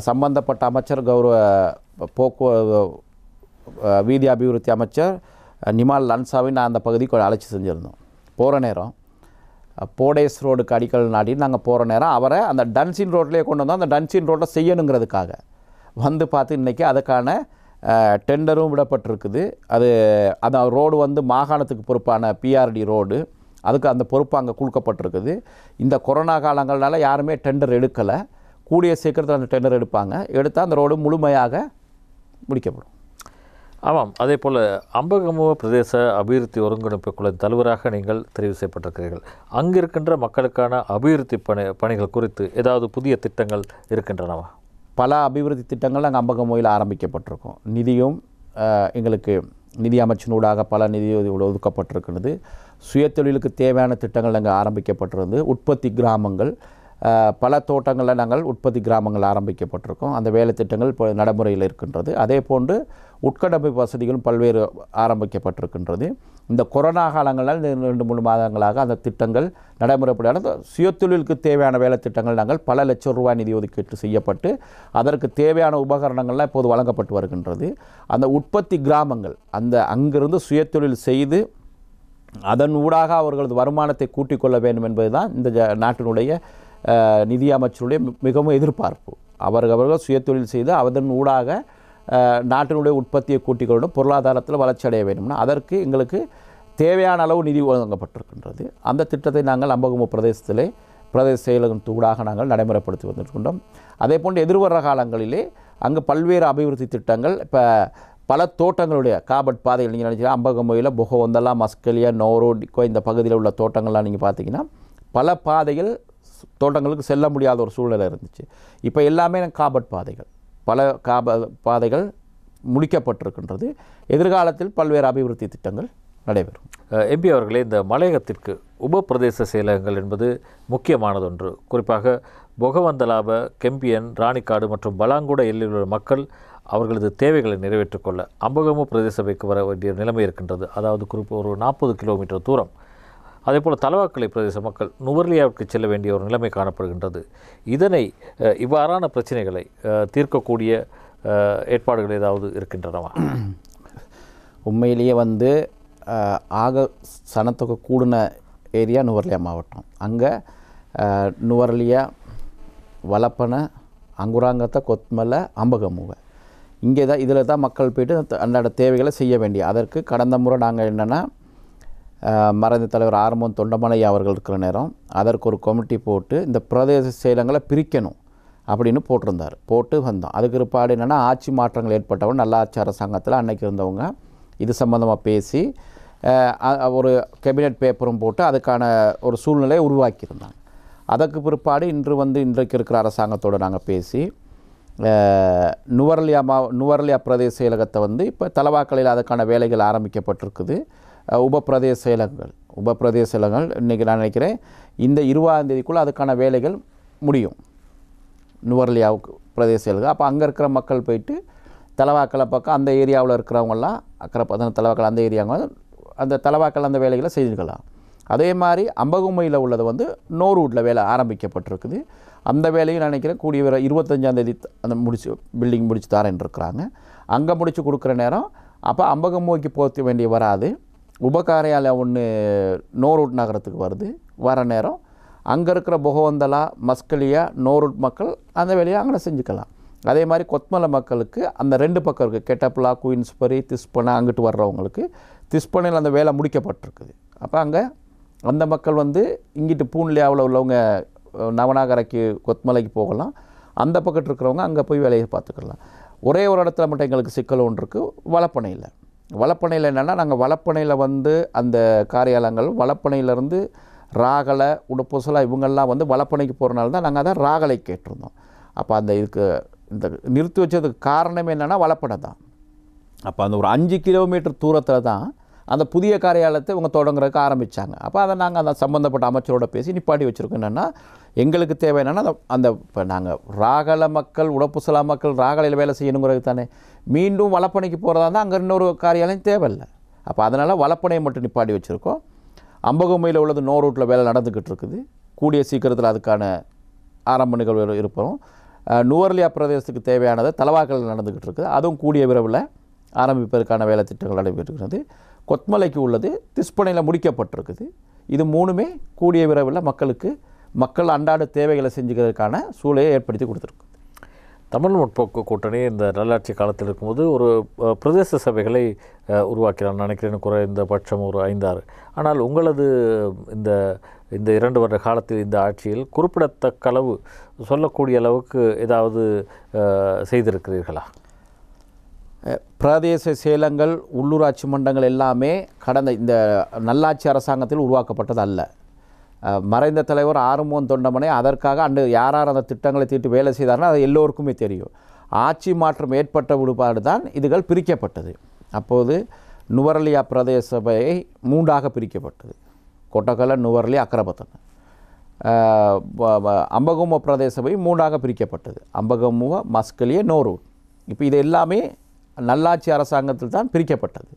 சம்பந்தப்பட்ட அமைச்சர் வீதி அபிவிருத்தி அமைச்சர் நிமால் லன்சாவை நான் அந்த பகுதிக்கு அழைச்சி செஞ்சுருந்தோம். போகிற நேரம் போடேஸ் ரோடுக்கு அடிக்கல் நாடி நாங்கள் போகிற நேரம் அவரை அந்த டன்சின் ரோட்லேயே கொண்டு வந்தோம். அந்த டன்சின் ரோட்டில் செய்யணுங்கிறதுக்காக வந்து பார்த்து இன்றைக்கி அதுக்கான டெண்டரும் விடப்பட்டிருக்குது. அந்த ரோடு வந்து மாகாணத்துக்கு பொறுப்பான பிஆர்டி ரோடு, அதுக்கு அந்த பொறுப்பு அங்கே கொடுக்கப்பட்டிருக்குது. இந்த கொரோனா காலங்கள்னால யாருமே டெண்டர் எடுக்கலை. கூடிய சீக்கிரத்தில் அந்த டெண்டர் எடுத்தால் அந்த ரோடு முழுமையாக முடிக்கப்படும். ஆமாம், அதே போல் அம்பகமுவ பிரதேச அபிவிருத்தி ஒருங்கிணைப்பு குழு தலைவராக நீங்கள் தெரிவு செய்யப்பட்டிருக்கிறீர்கள். அங்கே இருக்கின்ற மக்களுக்கான அபிவிருத்தி பணிகள் குறித்து ஏதாவது புதிய திட்டங்கள் இருக்கின்றனவா? பல அபிவிருத்தி திட்டங்கள் நாங்கள் அம்பகமுவையில் ஆரம்பிக்கப்பட்டிருக்கோம். நிதியும் எங்களுக்கு நிதி அமைச்சினூடாக பல நிதி ஒதுக்கப்பட்டிருக்கிறது. சுயதொழிலுக்கு தேவையான திட்டங்கள் நாங்கள் ஆரம்பிக்கப்பட்டிருந்து உற்பத்தி கிராமங்கள், பல தோட்டங்களில் நாங்கள் உற்பத்தி கிராமங்கள் ஆரம்பிக்கப்பட்டிருக்கோம். அந்த வேலை திட்டங்கள் இப்போ நடைமுறையில் இருக்கின்றது. அதே போன்று உட்கட்டமைப்பு வசதிகளும் பல்வேறு ஆரம்பிக்கப்பட்டிருக்கின்றது. இந்த கொரோனா காலங்களில் 2-3 மாதங்களாக அந்த திட்டங்கள் நடைமுறைப்படாத சுயதொழிலுக்கு தேவையான வேலை திட்டங்கள் நாங்கள் பல லட்சம் ரூபாய் நிதி ஒதுக்கீட்டு செய்யப்பட்டு அதற்கு தேவையான உபகரணங்கள்லாம் இப்போது வழங்கப்பட்டு வருகின்றது. அந்த உற்பத்தி கிராமங்கள் அங்கிருந்து சுயதொழில் செய்து அதன் ஊடாக அவர்களது வருமானத்தை கூட்டிக் கொள்ள வேண்டும் என்பது தான் இந்த நாட்டினுடைய நிதி அமைச்சருடைய மிகவும் எதிர்பார்ப்பு. அவர்கள் சுயதொழில் செய்து அதன் ஊடாக நாட்டினுடைய உற்பத்தியை கூட்டிக் கொள்ளும், பொருளாதாரத்தில் வளர்ச்சி அடைய வேண்டும்னா அதற்கு எங்களுக்கு தேவையான அளவு நிதி வழங்கப்பட்டிருக்கின்றது. அந்த திட்டத்தை நாங்கள் அம்பகமுவ பிரதேச செயலகத்தூடாக நாங்கள் நடைமுறைப்படுத்தி வந்திருக்கின்றோம். அதே போன்று எதிர்வர காலங்களிலே அங்கு பல்வேறு அபிவிருத்தி திட்டங்கள் இப்போ பல தோட்டங்களுடைய காபட் பாதைகள் நீங்கள் நினைச்சீங்கன்னா அம்பகமுவையில் பொகவந்தலா, மஸ்கலியா, நோரோடிக்கோ இந்த பகுதியில் உள்ள தோட்டங்கள்லாம் நீங்கள் பார்த்தீங்கன்னா பல பாதைகள் தோட்டங்களுக்கு செல்ல முடியாத ஒரு சூழ்நிலை இருந்துச்சு. இப்போ எல்லாமே காபட் பாதைகள், பல பாதைகள் முடிக்கப்பட்டிருக்கின்றது. எதிர்காலத்தில் பல்வேறு அபிவிருத்தி திட்டங்கள் நடைபெறும். எம்பி அவர்களே, இந்த மலையகத்திற்கு உப பிரதேச செயலகங்கள் என்பது முக்கியமானது ஒன்று. குறிப்பாக பொகவந்தலாப, கெம்பியன், ராணிக்காடு மற்றும் பலாங்குட எல்லையில் உள்ள மக்கள் அவர்களது தேவைகளை நிறைவேற்றிக்கொள்ள அம்பகமுவ பிரதேச சபைக்கு வர வேண்டிய நிலைமை இருக்கின்றது. அதாவது குறிப்பாக ஒரு 40 கிலோமீட்டர் தூரம். அதேபோல் தலவாக்கலை பிரதேச மக்கள் நுவர்லியாவுக்கு செல்ல வேண்டிய ஒரு நிலைமை காணப்படுகின்றது. இதனை இவ்வாறான பிரச்சனைகளை தீர்க்கக்கூடிய ஏற்பாடுகள் ஏதாவது இருக்கின்றனவா? உண்மையிலேயே வந்து சனத்தொகை கூடின ஏரியா நுவர்லியா மாவட்டம். அங்கே நுவர்லியா, வலப்பனை, அங்குராங்கத்தை, கொத்மலை, அம்பகமுவ இங்கே தான் இதில் தான் மக்கள் போய்ட்டு அன்றாட தேவைகளை செய்ய வேண்டிய. அதற்கு கடந்த முறை நாங்கள் என்னென்னா மறைந்த தலைவர் ஆர்மோன் தொண்டமலையா அவர்கள் இருக்கிற நேரம் அதற்கு ஒரு கமிட்டி போட்டு இந்த பிரதேச செயலகங்களை பிரிக்கணும் அப்படின்னு போட்டு வந்தோம். அதுக்கு பிற்பாடு என்னென்னா ஆட்சி மாற்றங்கள் ஏற்பட்டவங்க நல்லாட்சி அரசாங்கத்தில் அன்னைக்கு இருந்தவங்க இது சம்பந்தமாக பேசி ஒரு கேபினெட் பேப்பரும் போட்டு அதுக்கான ஒரு சூழ்நிலையை உருவாக்கியிருந்தாங்க. அதற்கு பிற்பாடு இன்றைக்கு இருக்கிற அரசாங்கத்தோடு நாங்கள் பேசி நுவர்லியா பிரதேச செயலகத்தை வந்து இப்போ தலவாக்கலையில் அதுக்கான வேலைகள் ஆரம்பிக்கப்பட்டிருக்குது. உபப்பிரதேச செயலகங்கள் இன்றைக்கி நான் நினைக்கிறேன் இந்த 20ஆம் தேதிக்குள்ளே அதுக்கான வேலைகள் முடியும். நுவர்லியாவுக்கு பிரதேச செயலகம். அப்போ அங்கே இருக்கிற மக்கள் போயிட்டு தலவாக்கலை பக்கம் அந்த ஏரியாவில் இருக்கிறவங்களாம் தலவாக்கல் அந்த ஏரியாங்க அந்த தலவாக்கல் அந்த வேலைகளை செய்துக்கலாம். அதே மாதிரி அம்பகமுவையில் உள்ளது வந்து நோரூட்டில் வேலை ஆரம்பிக்கப்பட்டிருக்குது. அந்த வேலையும் நினைக்கிறேன் கூடிய 25ஆம் தேதி அந்த பில்டிங் முடிச்சு தரேன்னு இருக்கிறாங்க. அங்கே முடித்து கொடுக்குற நேரம் அப்போ அம்பகமுவைக்கு போக வேண்டிய வராது. உபகாரியாலயம் ஒன்று நோரூட் நகரத்துக்கு வர நேரம் அங்கே இருக்கிற பொகவந்தலா, மஸ்கலியா, நோரூட் மக்கள் அந்த வேலையை அங்கே செஞ்சுக்கலாம். அதே மாதிரி கொத்மலை மக்களுக்கு அந்த 2 பக்கம் இருக்குது, கெட்டப்லா, குயின்ஸ்பரி, திஸ்பனை அங்கிட்டு வர்றவங்களுக்கு திஸ்பனையில் அந்த வேலை முடிக்கப்பட்டிருக்குது. அப்போ அங்கே அந்த மக்கள் வந்து இங்கிட்டு பூன்லியாவில் உள்ளவங்க நவநாகரைக்கு கொத்மலைக்கு போகலாம். அந்த பக்கத்து இருக்கிறவங்க அங்கே போய் வேலையை பார்த்துக்கலாம். ஒரே ஒரு இடத்துல மட்டும் எங்களுக்கு சிக்கல் ஒன்று இருக்குது, வலப்பனையில் என்னென்னா நாங்கள் வலப்பனையில் வந்து அந்த காரியாலயங்கள் வலப்பனையிலேருந்து ராகலை, உடுப்பூசலா இவங்கெல்லாம் வந்து வலப்பனைக்கு போகிறனால தான் நாங்கள் அதை ராகலை கேட்டிருந்தோம். அப்போ இந்த நிறுத்தி வச்சதுக்கு காரணம் என்னென்னா வலப்பனை தான். அப்போ அந்த ஒரு 5 கிலோமீட்டர் தூரத்தில் தான் அந்த புதிய காரியாலயத்தை இவங்க தொடங்குறதுக்கு ஆரம்பித்தாங்க. அப்போ அதை நாங்கள் அந்த சம்மந்தப்பட்ட அமைச்சரோட பேசி நிப்பாட்டி வச்சுருக்கோம். என்னென்னா எங்களுக்கு தேவை என்னென்னா அந்த இப்போ நாங்கள் ராகல மக்கள் உடப்புசலா மக்கள் ராகலையில் வேலை செய்யணுங்கிறது தானே. மீண்டும் வளப்பனைக்கு போகிறதா இருந்தால் அங்கே இன்னொரு காரியாலயம் தேவையில்லை. அப்போ அதனால் வளப்பனையை மட்டும் நிப்பாடி வச்சுருக்கோம். அம்பகமையில் உள்ளது நோ ரூட்டில் வேலை நடந்துக்கிட்டு இருக்குது. கூடிய சீக்கிரத்தில் அதுக்கான ஆரம்ப நிகழ்வு இருப்போம். நுவர்லியா பிரதேசத்துக்கு தேவையானது தலவாக்கல் நடந்துக்கிட்டு இருக்குது. அதுவும் கூடிய விரைவில் ஆரம்பிப்பதற்கான வேலை திட்டங்கள் நடைபெற்றிருக்கிறது. கொத்மலைக்கு உள்ளது திஸ்பனையில் முடிக்கப்பட்டிருக்குது. இது மூணுமே கூடிய விரைவில் மக்கள் அன்றாட தேவைகளை செஞ்சுக்கிறதுக்கான சூழலை ஏற்படுத்தி கொடுத்துருக்கு. தமிழ் முற்போக்கு கூட்டணி இந்த நல்லாட்சி காலத்தில் இருக்கும்போது ஒரு பிரதேச சபைகளை உருவாக்கிறான்னு நினைக்கிறேன், குறைந்தபட்சம் ஒரு 5-6. ஆனால் உங்களது இந்த 2 வருட காலத்தில் இந்த ஆட்சியில் குறிப்பிடத்தக்க அளவு சொல்லக்கூடிய அளவுக்கு ஏதாவது செய்திருக்கிறீர்களா? பிரதேச சேலங்கள் உள்ளூராட்சி மன்றங்கள் எல்லாமே கடந்த இந்த நல்லாட்சி அரசாங்கத்தில் உருவாக்கப்பட்டது அல்ல. மறைந்த தலைவர் ஆறுமுகன் தொண்டமனை அதற்காக யார் அந்த திட்டங்களை தீட்டு வேலை செய்தார்னா அது எல்லோருக்குமே தெரியும். ஆட்சி மாற்றம் ஏற்பட்ட விடுபாடு தான் இதுகள் பிரிக்கப்பட்டது. அப்போது நுவரலியா பிரதேச சபையை 3ஆக பிரிக்கப்பட்டது. கொட்டக்கல, நுவரலி, அக்கரபத்தன். அம்பகமுவ பிரதேச சபை 3ஆக பிரிக்கப்பட்டது. அம்பகமுவ, மஸ்கலிய, நோரூர். இப்போ இது எல்லாமே நல்லாட்சி அரசாங்கத்தில் தான் பிரிக்கப்பட்டது.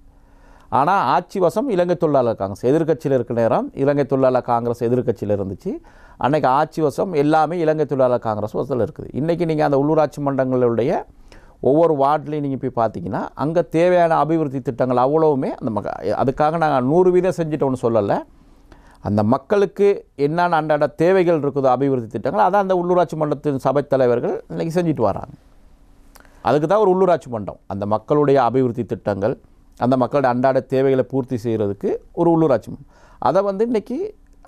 ஆனால் ஆட்சி வசம் இலங்கை தொழிலாளர் காங்கிரஸ் எதிர்க்கட்சியில் இருக்கிற நேரம் இலங்கை தொழிலாளர் காங்கிரஸ் எதிர்க்கட்சியில் இருந்துச்சு. அன்றைக்கி ஆட்சி வசம் எல்லாமே இலங்கை தொழிலாளர் காங்கிரஸ் வசத்தில் இருக்குது. இன்றைக்கி நீங்கள் அந்த உள்ளூராட்சி மன்றங்களுடைய ஒவ்வொரு வார்டுலையும் நீங்கள் போய் பார்த்தீங்கன்னா அங்கே தேவையான அபிவிருத்தி திட்டங்கள் அவ்வளவுமே அந்த அதுக்காக நாங்கள் 100% செஞ்சுட்டோன்னு சொல்லலை. அந்த மக்களுக்கு என்னென்ன அன்றாட தேவைகள் இருக்குதோ அபிவிருத்தி திட்டங்கள் அதான் அந்த உள்ளூராட்சி மன்றத்தின் சபை தலைவர்கள் இன்றைக்கி செஞ்சுட்டு வராங்க. அதுக்கு தான் ஒரு உள்ளூராட்சி மன்றம். அந்த மக்களுடைய அபிவிருத்தி திட்டங்கள், அந்த மக்களுடைய அன்றாட தேவைகளை பூர்த்தி செய்கிறதுக்கு ஒரு உள்ளூராட்சி மன்றம். அதை இன்றைக்கி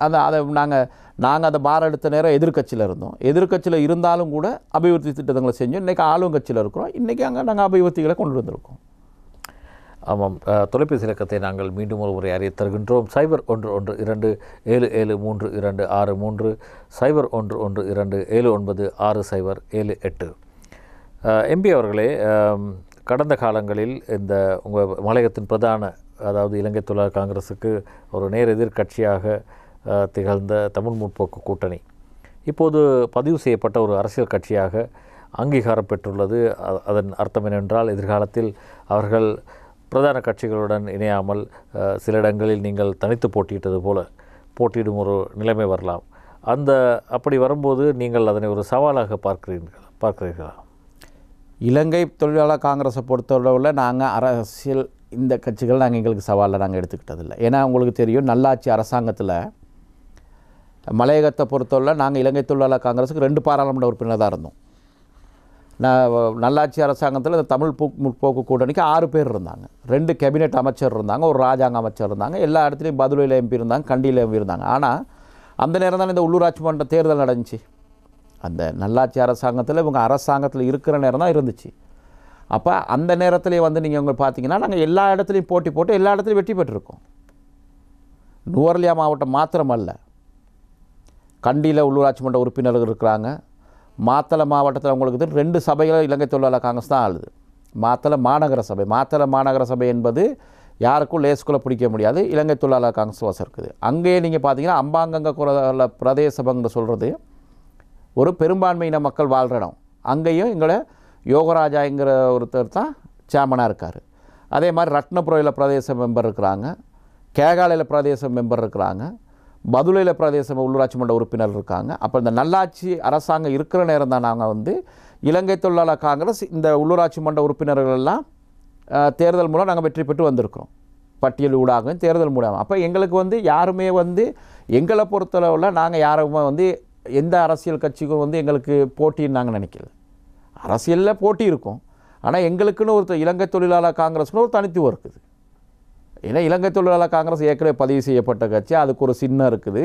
அதை நாங்கள் அதை பாரம் எடுத்த நேரம் எதிர்க்கட்சியில் இருந்தோம். எதிர்க்கட்சியில் இருந்தாலும் கூட அபிவிருத்தி திட்டங்களை செஞ்சோம். இன்றைக்கி ஆளுங்கட்சியில் இருக்கிறோம். இன்றைக்கி அங்கே நாங்கள் அபிவிருத்திகளை கொண்டு வந்திருக்கோம். ஆமாம். தொலைபேசி இலக்கத்தை நாங்கள் மீண்டும் ஒரு முறை அறிய தருகின்றோம். 0112773263 0112796078. எம்பி அவர்களே, கடந்த காலங்களில் இந்த உங்கள் மலையகத்தின் பிரதான அதாவது இலங்கை தொழிலாளர் காங்கிரஸுக்கு ஒரு நேர் எதிர்கட்சியாக திகழ்ந்த தமிழ் முற்போக்கு கூட்டணி இப்போது பதிவு செய்யப்பட்ட ஒரு அரசியல் கட்சியாக அங்கீகாரம் பெற்றுள்ளது. அதன் அர்த்தம் என்னவென்றால் எதிர்காலத்தில் அவர்கள் பிரதான கட்சிகளுடன் இணையாமல் சில இடங்களில் நீங்கள் தனித்து போட்டியிட்டது போல போட்டியிடும் ஒரு நிலைமை வரலாம். அப்படி வரும்போது நீங்கள் அதனை ஒரு சவாலாக பார்க்கிறீர்களா? இலங்கை தொழிலாளர் காங்கிரஸை பொறுத்தளவில் நாங்கள் அரசியல் இந்த கட்சிகள் எங்களுக்கு சவாலில் நாங்கள் எடுத்துக்கிட்டதில்லை. ஏன்னா உங்களுக்கு தெரியும், நல்லாட்சி அரசாங்கத்தில் மலையகத்தை பொறுத்தவரை நாங்கள் இலங்கை தொழிலாளர் காங்கிரஸுக்கு 2 பாராளுமன்ற உறுப்பினர் தான் இருந்தோம். நல்லாட்சி அரசாங்கத்தில் இந்த தமிழ் முற்போக்கு கூட்டணிக்கு 6 பேர் இருந்தாங்க. 2 கேபினெட் அமைச்சர் இருந்தாங்க, ஒரு ராஜாங்க அமைச்சர் இருந்தாங்க. எல்லா இடத்துலையும் பதுளையில் எம்பி இருந்தாங்க, கண்டியில் எம்பி இருந்தாங்க. ஆனால் அந்த நேரம் தான் இந்த உள்ளூராட்சி மன்ற தேர்தல் நடந்துச்சு. அந்த நல்லாட்சி அரசாங்கத்தில் இவங்க அரசாங்கத்தில் இருக்கிற நேரம் தான் இருந்துச்சு. அப்போ அந்த நேரத்துலேயே நீங்கள் பார்த்தீங்கன்னா நாங்கள் எல்லா இடத்துலையும் போட்டி போட்டு எல்லா இடத்துலையும் வெற்றி பெற்றிருக்கோம். நுவர்லியா மாவட்டம் மாத்திரமல்ல, கண்டியில் உள்ளூராட்சி மன்ற உறுப்பினர்கள் இருக்கிறாங்க. மாத்தளை மாவட்டத்தில் உங்களுக்கு 2 சபைகளை இலங்கை தொழிலாளர் காங்கிரஸ் தான் ஆளுது. மாத்தளை மாநகர சபை என்பது யாருக்கும் லேஸ்குள்ளே பிடிக்க முடியாது, இலங்கை தொழிலாளர் காங்கிரஸ் வசம் இருக்குது. அங்கேயே நீங்கள் பார்த்தீங்கன்னா அம்பாங்கங்க குரல பிரதேச சபைன்னு சொல்கிறது ஒரு பெரும்பான்மையின மக்கள் வாழ்கிற இடம். அங்கேயும் எங்களை யோகராஜாங்கிற ஒருத்தர் தான் சேர்மனாக இருக்கார். அதே மாதிரி ரத்னபுரையில் பிரதேச மெம்பர் இருக்கிறாங்க, கேகாலையில் பிரதேச மெம்பர் இருக்கிறாங்க, பதுளையில் பிரதேச உள்ளூராட்சி மன்ற உறுப்பினர் இருக்காங்க. அப்போ இந்த நல்லாட்சி அரசாங்கம் இருக்கிற நேரம் தான் நாங்கள் இலங்கை தொழிலாளர் காங்கிரஸ் இந்த உள்ளூராட்சி மன்ற உறுப்பினர்கள் எல்லாம் தேர்தல் மூலம் நாங்கள் வெற்றி பெற்று வந்திருக்கிறோம். பட்டியல் ஊடாகவும் தேர்தல் மூலம். அப்போ எங்களுக்கு யாருமே எங்களை பொறுத்தளவில் நாங்கள் யாருமே எந்த அரசியல் கட்சிக்கும் எங்களுக்கு போட்டின்னு நாங்கள் நினைக்கல. அரசியலில் போட்டி இருக்கும், ஆனால் எங்களுக்குன்னு ஒரு இலங்கை தொழிலாளர் காங்கிரஸ்னு ஒரு தனித்துவம் இருக்குது. ஏன்னா இலங்கை தொழிலாளர் காங்கிரஸ் ஏற்கனவே பதிவு செய்யப்பட்ட கட்சி, அதுக்கு ஒரு சின்னம் இருக்குது.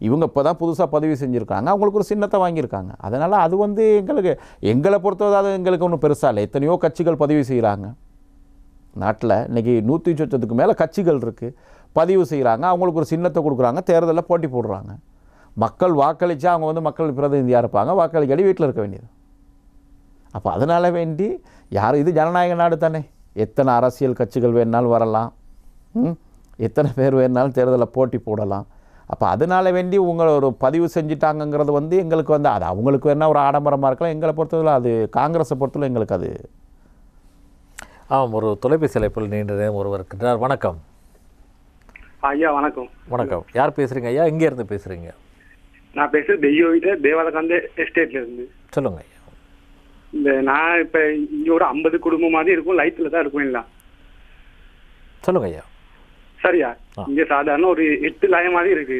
இவங்க இப்போ தான் புதுசாக பதிவு செஞ்சுருக்காங்க, அவங்களுக்கு ஒரு சின்னத்தை வாங்கியிருக்காங்க. அதனால் அது எங்களை பொறுத்தவரை அது எங்களுக்கு ஒன்றும் பெருசாக இல்லை. எத்தனையோ கட்சிகள் பதிவு செய்கிறாங்க நாட்டில். இன்றைக்கி 100 லட்சத்துக்கு மேலே கட்சிகள் இருக்குது, பதிவு செய்கிறாங்க, அவங்களுக்கு ஒரு சின்னத்தை கொடுக்குறாங்க, தேர்தலில் போட்டி போடுறாங்க. மக்கள் வாக்களித்தா அவங்க மக்கள் பிரதிநிதியாக இருப்பாங்க, வாக்களிக்காடி வீட்டில் இருக்க வேண்டியது. அப்போ அதனால் வேண்டி இது ஜனநாயக நாடு தானே, எத்தனை அரசியல் கட்சிகள் வேணுனாலும் வரலாம், எத்தனை பேர் வேணுனாலும் தேர்தலில் போட்டி போடலாம். அப்போ அதனால வேண்டி உங்களை ஒரு பதிவு செஞ்சிட்டாங்கங்கிறது வந்து எங்களுக்கு வந்து அது அவங்களுக்கு வேணால் ஒரு ஆடம்பரமாக இருக்கலாம். எங்களை பொறுத்தவரை அது காங்கிரஸை பொறுத்தவரை எங்களுக்கு அது. ஆமாம், ஒரு தொலைபேசி அழைப்பில் நீண்ட நேரம் ஒருவர் இருக்கின்றார். வணக்கம் ஐயா. வணக்கம். வணக்கம். யார் பேசுகிறீங்க ஐயா? எங்கே இருந்து பேசுகிறீங்க? நான் பேசுறது தெய்யோவிட்ட தேவாலகாந்த எஸ்டேட்ல இருந்து. சொல்லுங்க ஐயா. இந்த நான் இப்போ இங்கே ஒரு 50 குடும்பம் மாதிரி இருக்கும், லைட்டில் தான் இருக்கும் இல்லை? சொல்லுங்க ஐயா. சரியா? இங்கே சாதாரண ஒரு 8 லைன் மாதிரி இருக்கு.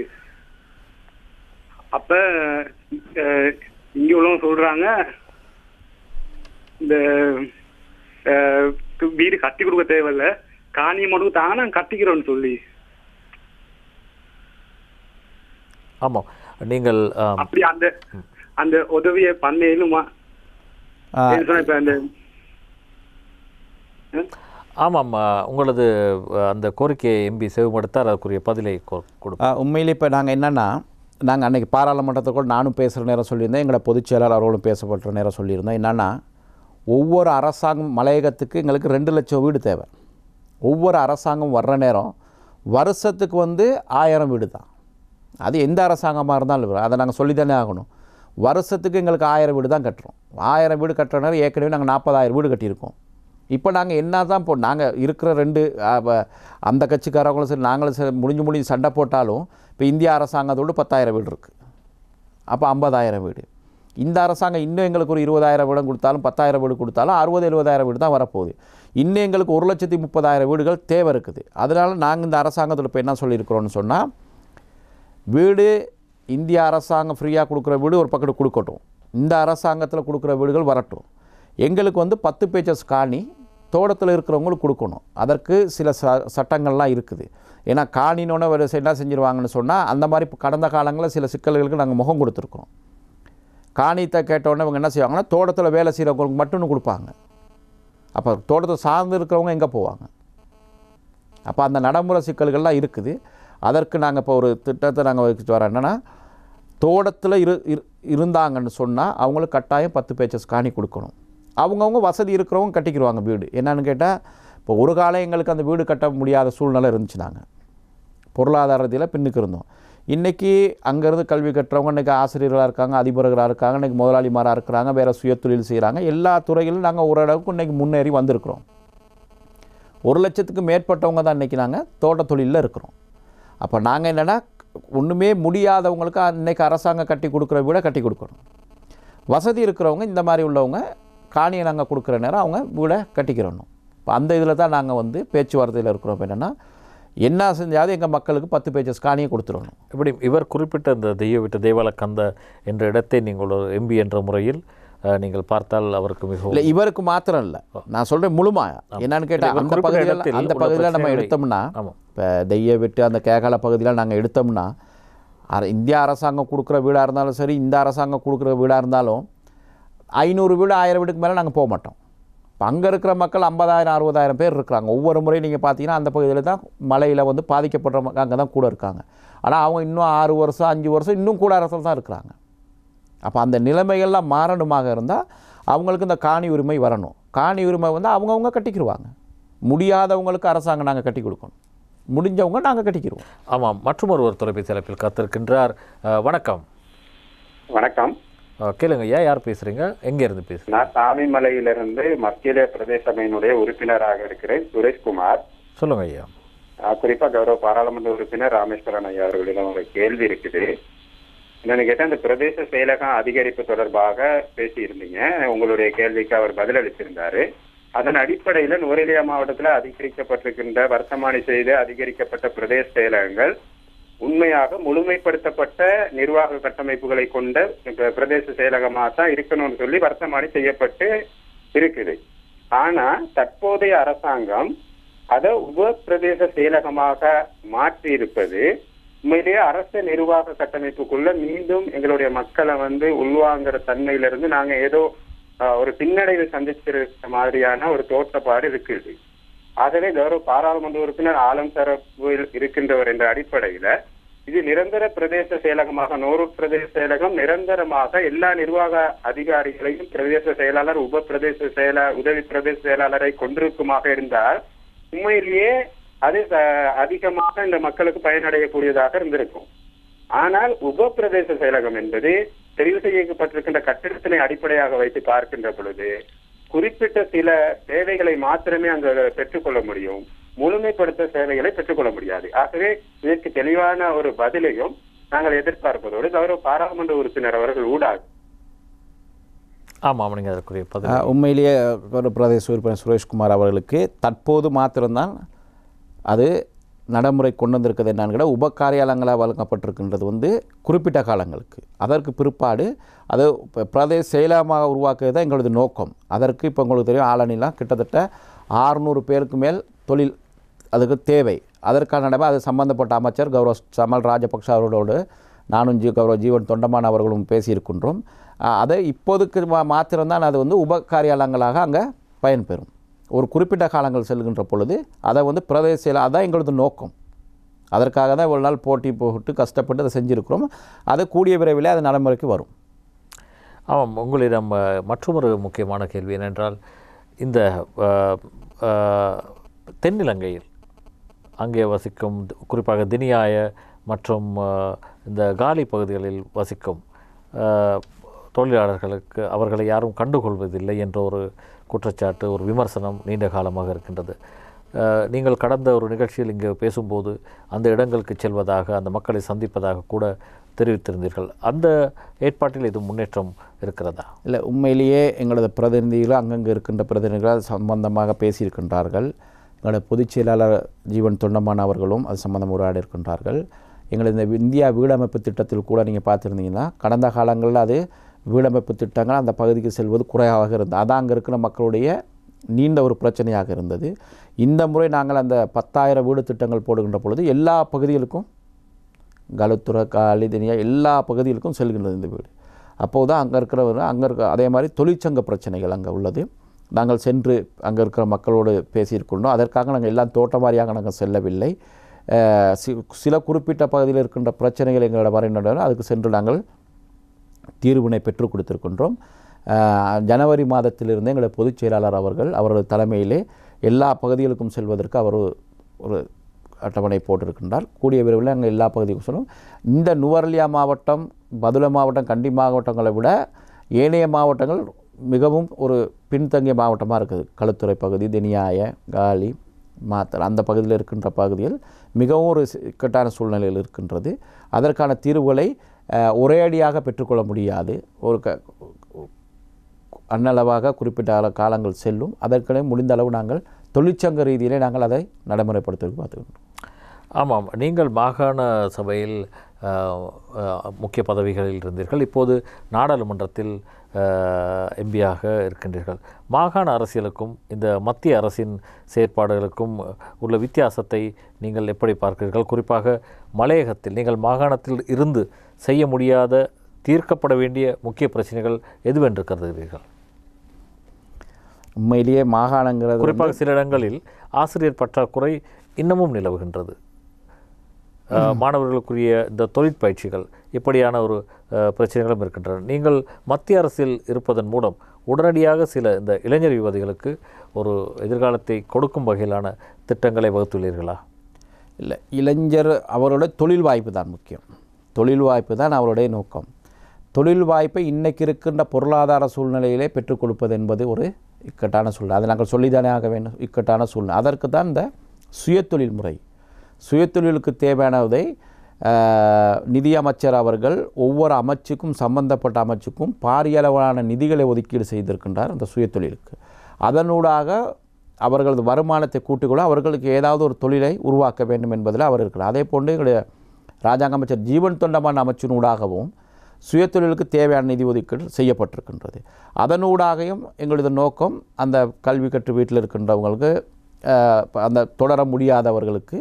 அப்போ இங்கே உள்ளவங்க சொல்கிறாங்க இந்த வீடு கட்டி கொடுக்க தேவையில்ல, காணியை மட்டும் தாங்க நாங்கள் கட்டிக்கிறோன்னு சொல்லி. ஆமாம், நீங்கள் அப்படி அந்த அந்த உதவியை பண்ணேனுமா? இப்போ அந்த ஆமாம், உங்களது அந்த கோரிக்கையை எம்பி செவிமடுத்தார், அதுக்குரிய பதிலை கொடுப்போம். உண்மையிலே இப்போ நாங்கள் என்னென்னா, நாங்கள் அன்றைக்கி பாராளுமன்றத்தை கூட நானும் பேசுகிற நேரம் சொல்லியிருந்தேன், எங்களோட பொதுச் செயலாளர் அவர்களும் பேசப்படுற நேரம் சொல்லியிருந்தோம். என்னென்னா, ஒவ்வொரு அரசாங்கம் மலையகத்துக்கு எங்களுக்கு 2 லட்சம் வீடு தேவை. ஒவ்வொரு அரசாங்கம் வர்ற நேரம் வருஷத்துக்கு வந்து 1000 வீடு தான். அது எந்த அரசாங்கமாக இருந்தாலும் அதை நாங்கள் சொல்லி தானே ஆகணும். வருஷத்துக்கு எங்களுக்கு 1000 வீடு தான் கட்டுறோம். 1000 வீடு கட்டுற நேரம் ஏற்கனவே நாங்கள் 40,000 வீடு கட்டியிருக்கோம். இப்போ நாங்கள் என்ன தான் இப்போ நாங்கள் இருக்கிற 2 அந்த கட்சிக்காரங்களும் சரி நாங்களும் சரி முடிஞ்சு சண்டை போட்டாலும் இப்போ இந்திய அரசாங்கத்தோடு 10,000 வீடு இருக்குது. அப்போ 50,000 வீடு. இந்த அரசாங்கம் இன்னும் எங்களுக்கு ஒரு 20,000 வீடு கொடுத்தாலும் 10,000 வீடு கொடுத்தாலும் 60,000-70,000 வீடு தான் வரப்போகுது. இன்னும் எங்களுக்கு 1,30,000 வீடுகள் தேவை இருக்குது. அதனால் நாங்கள் இந்த அரசாங்கத்தில் இப்போ என்ன சொல்லியிருக்கிறோன்னு சொன்னால், வீடு இந்திய அரசாங்கம் ஃப்ரீயாக கொடுக்குற வீடு ஒரு பக்கத்து கொடுக்கட்டும், இந்த அரசாங்கத்தில் கொடுக்குற வீடுகள் வரட்டும். எங்களுக்கு வந்து 10 பேச்சஸ் காணி தோட்டத்தில் இருக்கிறவங்களுக்கு கொடுக்கணும். அதற்கு சில சட்டங்கள்லாம் இருக்குது. ஏன்னா காணினோட என்ன செஞ்சுருவாங்கன்னு சொன்னால், அந்த மாதிரி கடந்த காலங்களில் சில சிக்கல்களுக்கு நாங்கள் முகம் கொடுத்துருக்கோம். காணித்தை கேட்டோடனே இவங்க என்ன செய்வாங்கன்னா, தோட்டத்தில் வேலை செய்கிறவங்களுக்கு மட்டும்னு கொடுப்பாங்க. அப்போ தோட்டத்தை சார்ந்து இருக்கிறவங்க எங்கே போவாங்க? அப்போ அந்த நடைமுறை சிக்கல்கள்லாம் இருக்குது. அதற்கு நாங்கள் இப்போ ஒரு திட்டத்தை நாங்கள் வச்சுட்டு வரோம். என்னென்னா, தோட்டத்தில் இருந்தாங்கன்னு சொன்னால் அவங்களுக்கு கட்டாயம் 10 பேச்சஸ் காணி கொடுக்கணும். அவங்கவுங்க வசதி இருக்கிறவங்க கட்டிக்கிடுவாங்க வீடு. என்னன்னு கேட்டால், இப்போ ஒரு காலம் எங்களுக்கு அந்த வீடு கட்ட முடியாத சூழ்நிலை இருந்துச்சு. நாங்கள் பொருளாதாரத்தில் பின்னுக்கு இருந்தோம். இன்றைக்கி அங்கேருந்து கல்வி கட்டுறவங்க இன்றைக்கி ஆசிரியர்களாக இருக்காங்க, அதிபர்களாக இருக்காங்க, இன்றைக்கி முதலாளிமாராக இருக்கிறாங்க, வேறு சுயத்தொழில் செய்கிறாங்க. எல்லா துறைகளிலும் நாங்கள் ஓரளவுக்கு இன்றைக்கி முன்னேறி வந்திருக்கிறோம். 1 லட்சத்துக்கு மேற்பட்டவங்க தான் இன்றைக்கி நாங்கள் தோட்ட தொழிலில் இருக்கிறோம். அப்போ நாங்கள் என்னென்னா, ஒன்றுமே முடியாதவங்களுக்கு இன்றைக்கி அரசாங்கம் கட்டி கொடுக்குற வீடை கட்டி கொடுக்கணும். வசதி இருக்கிறவங்க இந்த மாதிரி உள்ளவங்க காணியை நாங்கள் கொடுக்குற நேரம் அவங்க வீடை கட்டிக்கிறணும். இப்போ அந்த இதில் தான் நாங்கள் வந்து பேச்சுவார்த்தையில் இருக்கிறோம். என்னென்னா, என்ன செஞ்சாலும் எங்கள் மக்களுக்கு 10 பேச்சஸ் காணியை கொடுத்துடணும். இப்படி இவர் குறிப்பிட்ட இந்த தெய்வவிட்ட தேவாலகந்த என்ற இடத்தை நீங்கள் ஒரு எம்பி என்ற முறையில் நீங்கள் பார்த்தால் அவருக்கு மிகவும் இல்லை, இவருக்கு மாத்திரம் இல்லை, நான் சொல்கிறேன் முழுமையா. என்னன்னு கேட்டால் அந்த பகுதியில் நம்ம எடுத்தோம்னா, இப்போ தெய்வவிட்டு அந்த கேகால பகுதியில் நாங்கள் எடுத்தோம்னா, இந்திய அரசாங்கம் கொடுக்குற வீடாக இருந்தாலும் சரி, இந்த அரசாங்கம் கொடுக்குற வீடாக இருந்தாலும் 500 வீடு 1000 வீடுக்கு மேலே நாங்கள் போக மாட்டோம். இப்போ அங்கே இருக்கிற மக்கள் 50,000-60,000 பேர் இருக்கிறாங்க. ஒவ்வொரு முறையும் நீங்கள் பார்த்தீங்கன்னா அந்த பகுதியில் தான் மழையில் வந்து பாதிக்கப்படுற அங்கே தான் கூட இருக்காங்க. ஆனால் அவங்க இன்னும் 6 வருஷம் 5 வருஷம் இன்னும் கூட அரசில் தான் இருக்கிறாங்க. அப்போ அந்த நிலைமைகள்லாம் மாறணுமாக இருந்தால் அவங்களுக்கு இந்த காணி உரிமை வரணும். காணி உரிமை வந்து அவங்கவுங்க கட்டிக்கிடுவாங்க. முடியாதவங்களுக்கு அரசாங்கம் நாங்கள் கட்டி கொடுக்கணும், முடிஞ்சவங்க நாங்கள் கட்டிக்கிடுவோம். ஆமாம், மற்றும் ஒரு தொலைபேசி அழைப்பில் காத்திருக்கின்றார். வணக்கம். வணக்கம். கேளுங்க ஐயா, யார் பேசுகிறீங்க, எங்கேருந்து பேசுகிறீங்க? நான் சாமிமலையிலிருந்து மத்திய பிரதேச சபையினுடைய உறுப்பினராக இருக்கிறேன், சுரேஷ்குமார். சொல்லுங்க ஐயா. குறிப்பாக கௌரவ பாராளுமன்ற உறுப்பினர் ராமேஸ்வரன் ஐயா அவர்களிடம் ஒரு கேள்வி இருக்குது. என்னன்னு கேட்டால், இந்த பிரதேச செயலகம் அதிகரிப்பு தொடர்பாக பேசியிருந்தீங்க. உங்களுடைய கேள்விக்கு அவர் பதிலளிச்சிருந்தாரு. அதன் அடிப்படையில் நுவரெலியா மாவட்டத்தில் அதிகரிக்கப்பட்டிருக்கின்ற வர்த்தமானி செய்து அதிகரிக்கப்பட்ட பிரதேச செயலகங்கள் உண்மையாக முழுமைப்படுத்தப்பட்ட நிர்வாக கட்டமைப்புகளை கொண்ட பிரதேச செயலகமாக தான் இருக்கணும்னு சொல்லி வர்த்தமானி செய்யப்பட்டு இருக்குது. ஆனா தற்போதைய அரசாங்கம் அதை உப பிரதேச செயலகமாக மாற்றி இருப்பது உண்மையிலேயே அரசு நிர்வாக கட்டமைப்புக்குள்ள மீண்டும் எங்களுடைய மக்களை வந்து உள்வாங்கிற தன்மையிலிருந்து நாங்க ஏதோ ஒரு பின்னடைவை சந்திச்சிருக்க மாதிரியான ஒரு தோற்றப்பாடு இருக்குது. ஆகவே கௌரவ பாராளுமன்ற உறுப்பினர் ஆலம் தரப்பில் இருக்கின்றவர் என்ற அடிப்படையில இது நிரந்தர பிரதேச செயலகமாக, நோரூர் பிரதேச செயலகம் நிரந்தரமாக எல்லா நிர்வாக அதிகாரிகளையும் பிரதேச செயலாளர், உப பிரதேச உதவி பிரதேச செயலாளரை கொண்டிருக்குமாக இருந்தால் உண்மையிலேயே அது அதிகமாக இந்த மக்களுக்கு பயனடையக்கூடியதாக இருந்திருக்கும். ஆனால் உப பிரதேச செயலகம் என்பது தெரிவு செய்யப்பட்டிருக்கின்ற கட்டிடத்தினை அடிப்படையாக வைத்து பார்க்கின்ற பொழுது குறிப்பிட்ட சில சேவைகளை மாத்திரமே அங்கு பெற்றுக்கொள்ள முடியும், முழுமைப்படுத்த சேவைகளை பெற்றுக்கொள்ள முடியாது. ஆகவே இதற்கு தெளிவான ஒரு பதிலையும் நாங்கள் எதிர்பார்ப்பதோடு கௌரவ பாராளுமன்ற உறுப்பினர் அவர்கள் ஊடாக. ஆமாம், நீங்கள் அதற்குரிய பதில். உண்மையிலேயே ஒரு பிரதேச உறுப்பினர் சுரேஷ்குமார் அவர்களுக்கு தற்போது மாத்திரம்தான் அது நடைமுறை கொண்டு வந்திருக்கிறது என்னன்னு உபகாரியாலங்களாக வழங்கப்பட்டிருக்கின்றது குறிப்பிட்ட காலங்களுக்கு. அதற்கு பிற்பாடு அது பிரதேச செயலகமாக உருவாக்குறது தான் எங்களது நோக்கம். அதற்கு இப்போ உங்களுக்கு தெரியும் ஆளணிலாம் கிட்டத்தட்ட 600 பேருக்கு மேல் தொழில் அதுக்கு தேவை. அதற்கான நடைமுறை அது சம்பந்தப்பட்ட அமைச்சர் கௌரவ சமல் ராஜபக்ஷ அவர்களோடு நானும் கௌரவ ஜீவன் தொண்டமான் அவர்களும் பேசியிருக்கின்றோம். அதை இப்போதுக்கு மாத்திரம்தான் அது உபகாரியாலங்களாக அங்கே பயன்பெறும். ஒரு குறிப்பிட்ட காலங்கள் செல்கின்ற பொழுது அதை பிரதேச செயலகம் அதான் எங்களது நோக்கம். அதற்காக தான் இவ்வளோ நாள் போட்டி போட்டு கஷ்டப்பட்டு அதை செஞ்சுருக்கிறோம். அது கூடிய விரைவில் அது நடைமுறைக்கு வரும். ஆமாம், உங்களிடம் மற்றொரு முக்கியமான கேள்வி என்னென்றால், இந்த தென்னிலங்கையில் அங்கே வசிக்கும் குறிப்பாக தினியாய மற்றும் இந்த காலி பகுதிகளில் வசிக்கும் தொழிலாளர்களுக்கு அவர்களை யாரும் கண்டுகொள்வதில்லை என்ற ஒரு குற்றச்சாட்டு, ஒரு விமர்சனம் நீண்ட காலமாக இருக்கின்றது. நீங்கள் கடந்த ஒரு நிகழ்ச்சியில் இங்கே பேசும்போது அந்த இடங்களுக்கு செல்வதாக, அந்த மக்களை சந்திப்பதாக கூட தெரிவித்திருந்தீர்கள். அந்த ஏற்பாட்டில் இது முன்னேற்றம் இருக்கிறதா? இல்லை, உண்மையிலேயே எங்களது பிரதிநிதிகள் அங்கங்கே இருக்கின்ற பிரதிநிதிகள் சம்பந்தமாக பேசியிருக்கின்றார்கள். எங்களோட பொதுச் செயலாளர் ஜீவன் தொண்டமான் அவர்களும் அது சம்பந்தம் உரையாடி இருக்கின்றார்கள். எங்களது இந்த இந்தியா வீடமைப்பு திட்டத்தில் கூட நீங்கள் பார்த்துருந்தீங்கன்னா கடந்த காலங்களில் அது வீடமைப்பு திட்டங்கள் அந்த பகுதிக்கு செல்வது குறைவாக இருந்தது. அதான் அங்கே இருக்கிற மக்களுடைய நீண்ட ஒரு பிரச்சனையாக இருந்தது. இந்த முறை நாங்கள் அந்த 10,000 வீடு திட்டங்கள் போடுகின்ற பொழுது எல்லா பகுதிகளுக்கும் கலுத்துறை காலி தினியா எல்லா பகுதிகளுக்கும் செல்கின்றது இந்த வீடு. அப்போது தான் அங்கே இருக்கிற அதே மாதிரி தொழிற்சங்க பிரச்சனைகள் அங்கே உள்ளது. நாங்கள் சென்று அங்கே இருக்கிற மக்களோடு பேசியிருக்கின்றோம். அதற்காக நாங்கள் எல்லாம் தோட்டம் வாரியாக நாங்கள் செல்லவில்லை. சில குறிப்பிட்ட பகுதியில் இருக்கின்ற பிரச்சனைகள் எங்களோட வரையின்றன, அதுக்கு சென்று நாங்கள் தீர்வினை பெற்றுக் கொடுத்திருக்கின்றோம். ஜனவரி மாதத்திலிருந்து எங்களுடைய பொதுச் செயலாளர் அவரது தலைமையிலே எல்லா பகுதிகளுக்கும் செல்வதற்கு அவர் ஒரு அட்டவணை போட்டிருக்கின்றார். கூடிய விரைவில் நாங்கள் எல்லா பகுதிக்கும் சொல்லுவோம். இந்த நுவரெலியா மாவட்டம், பதுளை மாவட்டம், கண்டி மாவட்டங்களை விட ஏனைய மாவட்டங்கள் மிகவும் ஒரு பின்தங்கிய மாவட்டமாக இருக்குது. களுத்துறை பகுதி, தினியாய, காலி, மாத்தர் அந்த பகுதியில் இருக்கின்ற பகுதிகள் மிகவும் ஒரு இக்கட்டான சூழ்நிலையில் இருக்கின்றது. அதற்கான தீர்வுகளை ஒரே அடியாக பெற்றுக்கொள்ள முடியாது. ஒரு அன்னளவாக குறிப்பிட்ட காலங்கள் செல்லும். அதற்கே முடிந்த அளவு நாங்கள் தொழிற்சங்க ரீதியிலே நாங்கள் அதை நடைமுறைப்படுத்துவதற்கு பார்த்துக்கின்றோம். ஆமாம், நீங்கள் மாகாண சபையில் முக்கிய பதவிகளில் இருந்தீர்கள். இப்போது நாடாளுமன்றத்தில் எம்பியாக இருக்கின்றீர்கள். மாகாண அரசியலுக்கும் இந்த மத்திய அரசின் செயற்பாடுகளுக்கும் உள்ள வித்தியாசத்தை நீங்கள் எப்படி பார்க்கிறீர்கள்? குறிப்பாக மலையகத்தில் நீங்கள் மாகாணத்தில் இருந்து செய்ய முடியாத, தீர்க்கப்பட வேண்டிய முக்கிய பிரச்சனைகள் எதுவென்று கருதுகிறீர்கள்? உண்மையிலேயே மாகாணங்கிறது குறிப்பாக சில இடங்களில் ஆசிரியர் பற்றாக்குறை இன்னமும் நிலவுகின்றது. மாணவர்களுக்குரிய இந்த தொழிற்பயிற்சிகள் இப்படியான ஒரு பிரச்சனைகளும் இருக்கின்றன. நீங்கள் மத்திய அரசில் இருப்பதன் மூலம் உடனடியாக சில இந்த இளைஞர் யுவதிகளுக்கு ஒரு எதிர்காலத்தை கொடுக்கும் வகையிலான திட்டங்களை வகுத்துள்ளீர்களா? இல்லை, இளைஞர் அவரோட தொழில் வாய்ப்பு தான் முக்கியம். தொழில் வாய்ப்பு தான் அவருடைய நோக்கம். தொழில் வாய்ப்பை இன்றைக்கு இருக்கின்ற பொருளாதார சூழ்நிலையிலே பெற்றுக் கொடுப்பது என்பது ஒரு இக்கட்டான சூழ்நிலை. அதை நாங்கள் சொல்லித்தானே ஆக வேண்டும். இக்கட்டான சூழ்நிலை. அதற்கு தான் இந்த சுயதொழில் முறை. சுயதொழிலுக்கு தேவையானதை நிதியமைச்சர் அவர்கள் ஒவ்வொரு அமைச்சுக்கும், சம்பந்தப்பட்ட அமைச்சுக்கும் பாரியளவான நிதிகளை ஒதுக்கீடு செய்திருக்கின்றார் அந்த சுயதொழிலுக்கு. அதனூடாக அவர்களது வருமானத்தை கூட்டிக்கொள்ள அவர்களுக்கு ஏதாவது ஒரு தொழிலை உருவாக்க வேண்டும் என்பதில் அவர் இருக்கிறார். அதே போன்று எங்களுடைய ராஜாங்க அமைச்சர் ஜீவன் தொண்டமான் அமைச்சினூடாகவும் சுயதொழிலுக்கு தேவையான நிதி ஒதுக்கீடு செய்யப்பட்டிருக்கின்றது. அதனூடாகவும் எங்களது நோக்கம் அந்த கல்வி கற்று வீட்டில் இருக்கின்றவங்களுக்கு, அந்த தொடர முடியாதவர்களுக்கு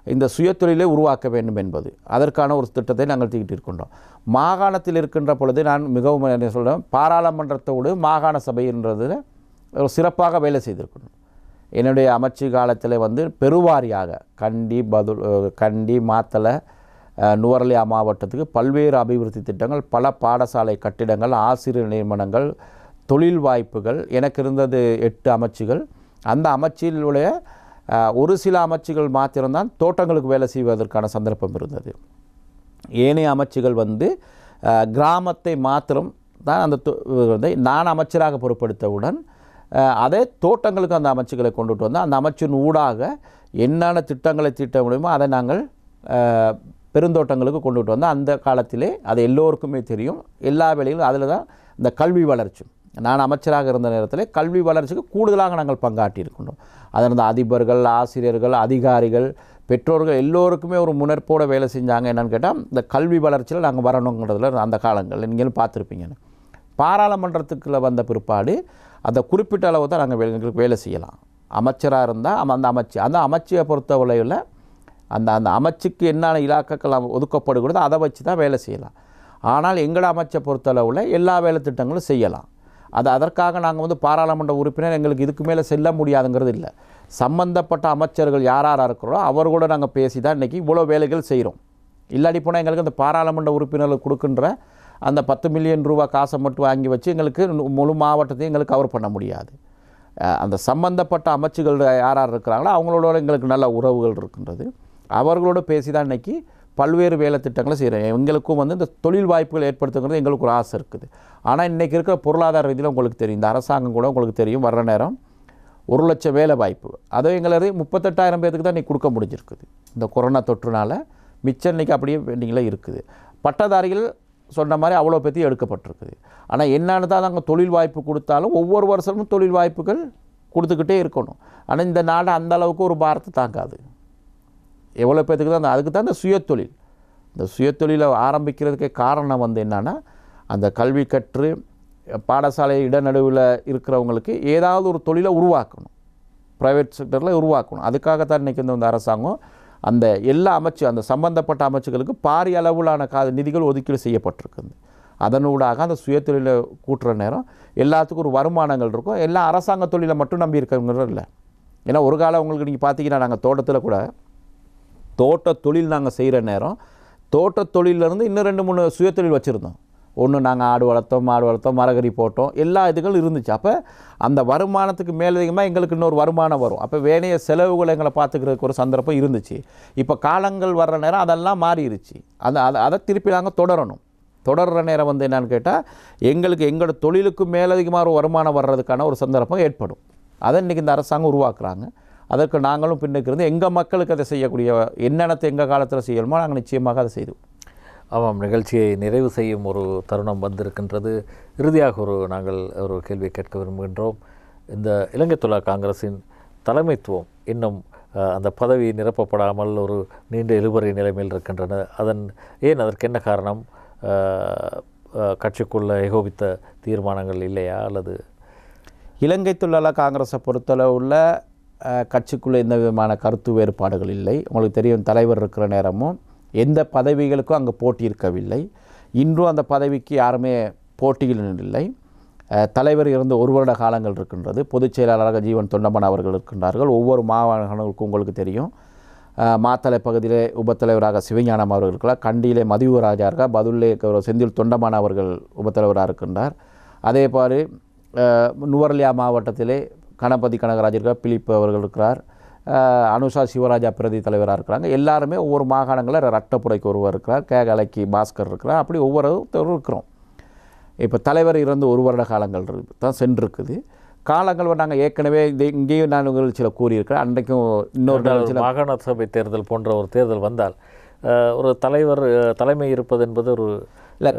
இந்த சுயதொழிலை உருவாக்க வேண்டும் என்பது, அதற்கான ஒரு திட்டத்தை நாங்கள் தீட்டியிருக்கின்றோம். மாகாணத்தில் இருக்கின்ற பொழுது நான் மிகவும் என்ன சொல்கிறேன், பாராளுமன்றத்தோடு மாகாண சபைன்றது ஒரு சிறப்பாக வேலை செய்திருக்கணும். என்னுடைய அமைச்சு காலத்தில் பெருவாரியாக கண்டி, மாத்தளை, நுவரெலியா மாவட்டத்துக்கு பல்வேறு அபிவிருத்தி திட்டங்கள், பல பாடசாலை கட்டிடங்கள், ஆசிரியர் நியமனங்கள், தொழில் வாய்ப்புகள். எனக்கு இருந்தது 8 அமைச்சுகள். அந்த அமைச்சிலுடைய ஒரு சில அமைச்சுகள் மாத்திரம்தான் தோட்டங்களுக்கு வேலை செய்வதற்கான சந்தர்ப்பம் இருந்தது. ஏனைய அமைச்சுகள் வந்து கிராமத்தை மாத்திரம் தான் அந்த நான் அமைச்சராக பொறுப்படுத்தவுடன் அதே தோட்டங்களுக்கு அந்த அமைச்சுகளை கொண்டுட்டு வந்தால் அந்த அமைச்சின் ஊடாக என்னென்ன திட்டங்களை தீட்ட முடியுமோ அதை நாங்கள் பெருந்தோட்டங்களுக்கு கொண்டுட்டு வந்தால் அந்த காலத்திலே அது எல்லோருக்குமே தெரியும். எல்லா வேலைகளும் அதில் தான் இந்த கல்வி வளர்ச்சி, நான் அமைச்சராக இருந்த நேரத்தில் கல்வி வளர்ச்சிக்கு கூடுதலாக நாங்கள் பங்காற்றி இருக்கின்றோம். அதில் இருந்த அதிபர்கள், ஆசிரியர்கள், அதிகாரிகள், பெற்றோர்கள் எல்லோருக்குமே ஒரு முனைப்போடு வேலை செஞ்சாங்க. என்னென்னு கேட்டால் இந்த கல்வி வளர்ச்சியில் நாங்கள் வரணுங்கிறதுல அந்த காலங்களில் நீங்களும் பார்த்துருப்பீங்க. பாராளுமன்றத்துக்குள்ளே வந்த பிற்பாடு அந்த குறிப்பிட்ட அளவு தான் நாங்கள் எங்களுக்கு வேலை செய்யலாம். அமைச்சராக இருந்தால் அந்த அமைச்சியை பொறுத்தவரையில் அந்த அமைச்சுக்கு என்னென்ன இலாக்காக்கள் ஒதுக்கப்படுகிறதோ அதை வச்சு தான் வேலை செய்யலாம். ஆனால் எங்களை அமைச்சை பொறுத்தளவில் எல்லா வேலை திட்டங்களும் செய்யலாம். அதற்காக நாங்கள் வந்து பாராளுமன்ற உறுப்பினர் எங்களுக்கு இதுக்கு மேலே செல்ல முடியாதுங்கிறது இல்லை. சம்பந்தப்பட்ட அமைச்சர்கள் யாராக இருக்கிறோம் அவர்களோட நாங்கள் பேசி தான் இன்றைக்கி இவ்வளோ வேலைகள் செய்கிறோம். இல்லாட்டி போனால் எங்களுக்கு அந்த பாராளுமன்ற உறுப்பினர்கள் கொடுக்கின்ற அந்த 10 மில்லியன் ரூபா காசை மட்டும் வாங்கி வச்சு எங்களுக்கு முழு மாவட்டத்தையும் எங்களுக்கு கவர் பண்ண முடியாது. அந்த சம்பந்தப்பட்ட அமைச்சுகள் யாரார் இருக்கிறாங்களோ அவங்களோட எங்களுக்கு நல்ல உறவுகள் இருக்கின்றது. அவர்களோடு பேசி தான் இன்றைக்கி பல்வேறு வேலை திட்டங்களை செய்கிறோம். எங்களுக்கும் வந்து இந்த தொழில் வாய்ப்புகள் ஏற்படுத்துங்கிறது எங்களுக்கு ஒரு ஆசை இருக்குது. ஆனால் இன்றைக்கி இருக்கிற பொருளாதார ரீதியில் உங்களுக்கு தெரியும், இந்த அரசாங்கம் கூட உங்களுக்கு தெரியும், வர்ற நேரம் 1 லட்சம் வேலை வாய்ப்பு அதை எங்களுக்கு 38,000 பேருக்கு தான் இன்றைக்கி கொடுக்க முடிஞ்சிருக்குது. இந்த கொரோனா தொற்றுனால மிச்சம் இன்றைக்கி அப்படியே பெண்டிங்கில் இருக்குது. பட்டதாரிகள் சொன்ன மாதிரி அவ்வளோ பற்றி எடுக்கப்பட்டிருக்குது. ஆனால் என்னன்னு தான் நாங்கள் தொழில் வாய்ப்பு கொடுத்தாலும் ஒவ்வொரு வருஷமும் தொழில் வாய்ப்புகள் கொடுத்துக்கிட்டே இருக்கணும். ஆனால் இந்த நாடு அந்த அளவுக்கு ஒரு பாரத்தை தாங்காது. எவ்வளோ பேத்துக்கு தான் அதுக்கு தான் இந்த சுயத்தொழில், இந்த சுயத்தொழிலை ஆரம்பிக்கிறதுக்கே காரணம் வந்து என்னென்னா அந்த கல்வி கற்று பாடசாலை இடநடுவில் இருக்கிறவங்களுக்கு ஏதாவது ஒரு தொழிலை உருவாக்கணும், ப்ரைவேட் செக்டரில் உருவாக்கணும். அதுக்காகத்தான் இன்றைக்கி இந்த அரசாங்கம் அந்த எல்லா அந்த சம்பந்தப்பட்ட அமைச்சுகளுக்கு பாரிய அளவிலான நிதிகள் ஒதுக்கீடு செய்யப்பட்டிருக்குது. அதனூடாக அந்த சுயத்தொழிலை கூட்டுற நேரம் எல்லாத்துக்கும் ஒரு வருமானங்கள் இருக்கும். எல்லா அரசாங்க தொழிலை மட்டும் நம்பி இருக்கிறவங்களும் இல்லை. ஏன்னா ஒரு காலம் உங்களுக்கு நீங்கள் பார்த்தீங்கன்னா நாங்கள் தோட்டத்தில் கூட தோட்ட தொழில் நாங்கள் செய்கிற நேரம் தோட்ட தொழிலிருந்து இன்னும் 2-3 சுயத்தொழில் வச்சுருந்தோம். ஒன்று நாங்கள் ஆடு வளர்த்தோம், மரகரி போட்டோம், எல்லா இதுகளும் இருந்துச்சு. அப்போ அந்த வருமானத்துக்கு மேலதிகமாக எங்களுக்கு இன்னொரு வருமானம் வரும். அப்போ வேணைய செலவுகளை எங்களை பார்த்துக்கிறதுக்கு ஒரு சந்தர்ப்பம் இருந்துச்சு. இப்போ காலங்கள் வர்ற நேரம் அதெல்லாம் மாறிடுச்சு. அதை திருப்பி நாங்கள் தொடர்கிற நேரம் வந்து என்னென்னு கேட்டால் எங்களோட தொழிலுக்கு மேலதிகமாக ஒரு வருமானம் வர்றதுக்கான ஒரு சந்தர்ப்பம் ஏற்படும். அதை இன்றைக்கி இந்த அரசாங்கம் உருவாக்குறாங்க. அதற்கு நாங்களும் பின்னுக்கு இருந்து எங்கள் மக்களுக்கு அதை செய்யக்கூடிய என்னென்னத்தை எங்கள் காலத்தில் செய்யணுமோ நாங்கள் நிச்சயமாக அதை செய்வோம். ஆமாம், நிகழ்ச்சியை நிறைவு செய்யும் ஒரு தருணம் வந்திருக்கின்றது. இறுதியாக நாங்கள் ஒரு கேள்வியை கேட்க விரும்புகின்றோம். இந்த இலங்கை தொழிலாளர் காங்கிரஸின் தலைமைத்துவம் இன்னும் அந்த பதவி நிரப்பப்படாமல் ஒரு நீண்ட இழுபறி நிலைமையில் இருக்கின்றன. அதற்கு என்ன காரணம்? கட்சிக்குள்ள ஏகோபித்த தீர்மானங்கள் இல்லையா அல்லது? இலங்கை தொழிலாளர் காங்கிரஸை பொறுத்தளவுள்ள கட்சிக்குள்ளே எந்த விதமான கருத்து வேறுபாடுகள் இல்லை. உங்களுக்கு தெரியும், தலைவர் இருக்கிற நேரமும் எந்த பதவிகளுக்கும் அங்கே போட்டி இருக்கவில்லை. இன்றும் அந்த பதவிக்கு யாருமே போட்டியில் இல்லை. தலைவர் இருந்து 1 வருட காலங்கள் இருக்கின்றது. பொதுச் செயலாளராக ஜீவன் தொண்டமான் அவர்கள் இருக்கின்றார்கள். ஒவ்வொரு மாகாணங்களுக்கும் உங்களுக்கு தெரியும், மாத்தளை பகுதியிலே உபத்தலைவராக சிவஞானம் அவர்கள் இருக்கிறார். கண்டியிலே மதிவராஜா இருக்கார். பதுல்லே செந்தில் தொண்டமான் அவர்கள் உபத்தலைவராக இருக்கின்றார். அதே மாதிரி நுவர்லியா மாவட்டத்திலே கணபதி கனகராஜ் இருக்கார், பிலிப் அவர்கள் இருக்கிறார், அனுஷா சிவராஜா பிரதி தலைவராக இருக்கிறாங்க. எல்லாருமே ஒவ்வொரு மாகாணங்களில் ரட்டப்புரைக்கு ஒருவர் இருக்கிறார், கேகலைக்கு பாஸ்கர் இருக்கிறார். அப்படி ஒவ்வொருத்தரும் இருக்கிறோம். இப்போ தலைவர் இருந்து 1 வருட காலங்கள் தான் சென்றிருக்குது. காலங்கள் நாங்கள் ஏற்கனவே இங்கேயும் நான் நிகழ்ச்சியில் கூறியிருக்கிறேன். அன்றைக்கும் இன்னொரு நிகழ்ச்சியில் மாகாண சபை தேர்தல் போன்ற ஒரு தேர்தல் வந்தால் ஒரு தலைமை இருப்பது என்பது ஒரு இல்லை.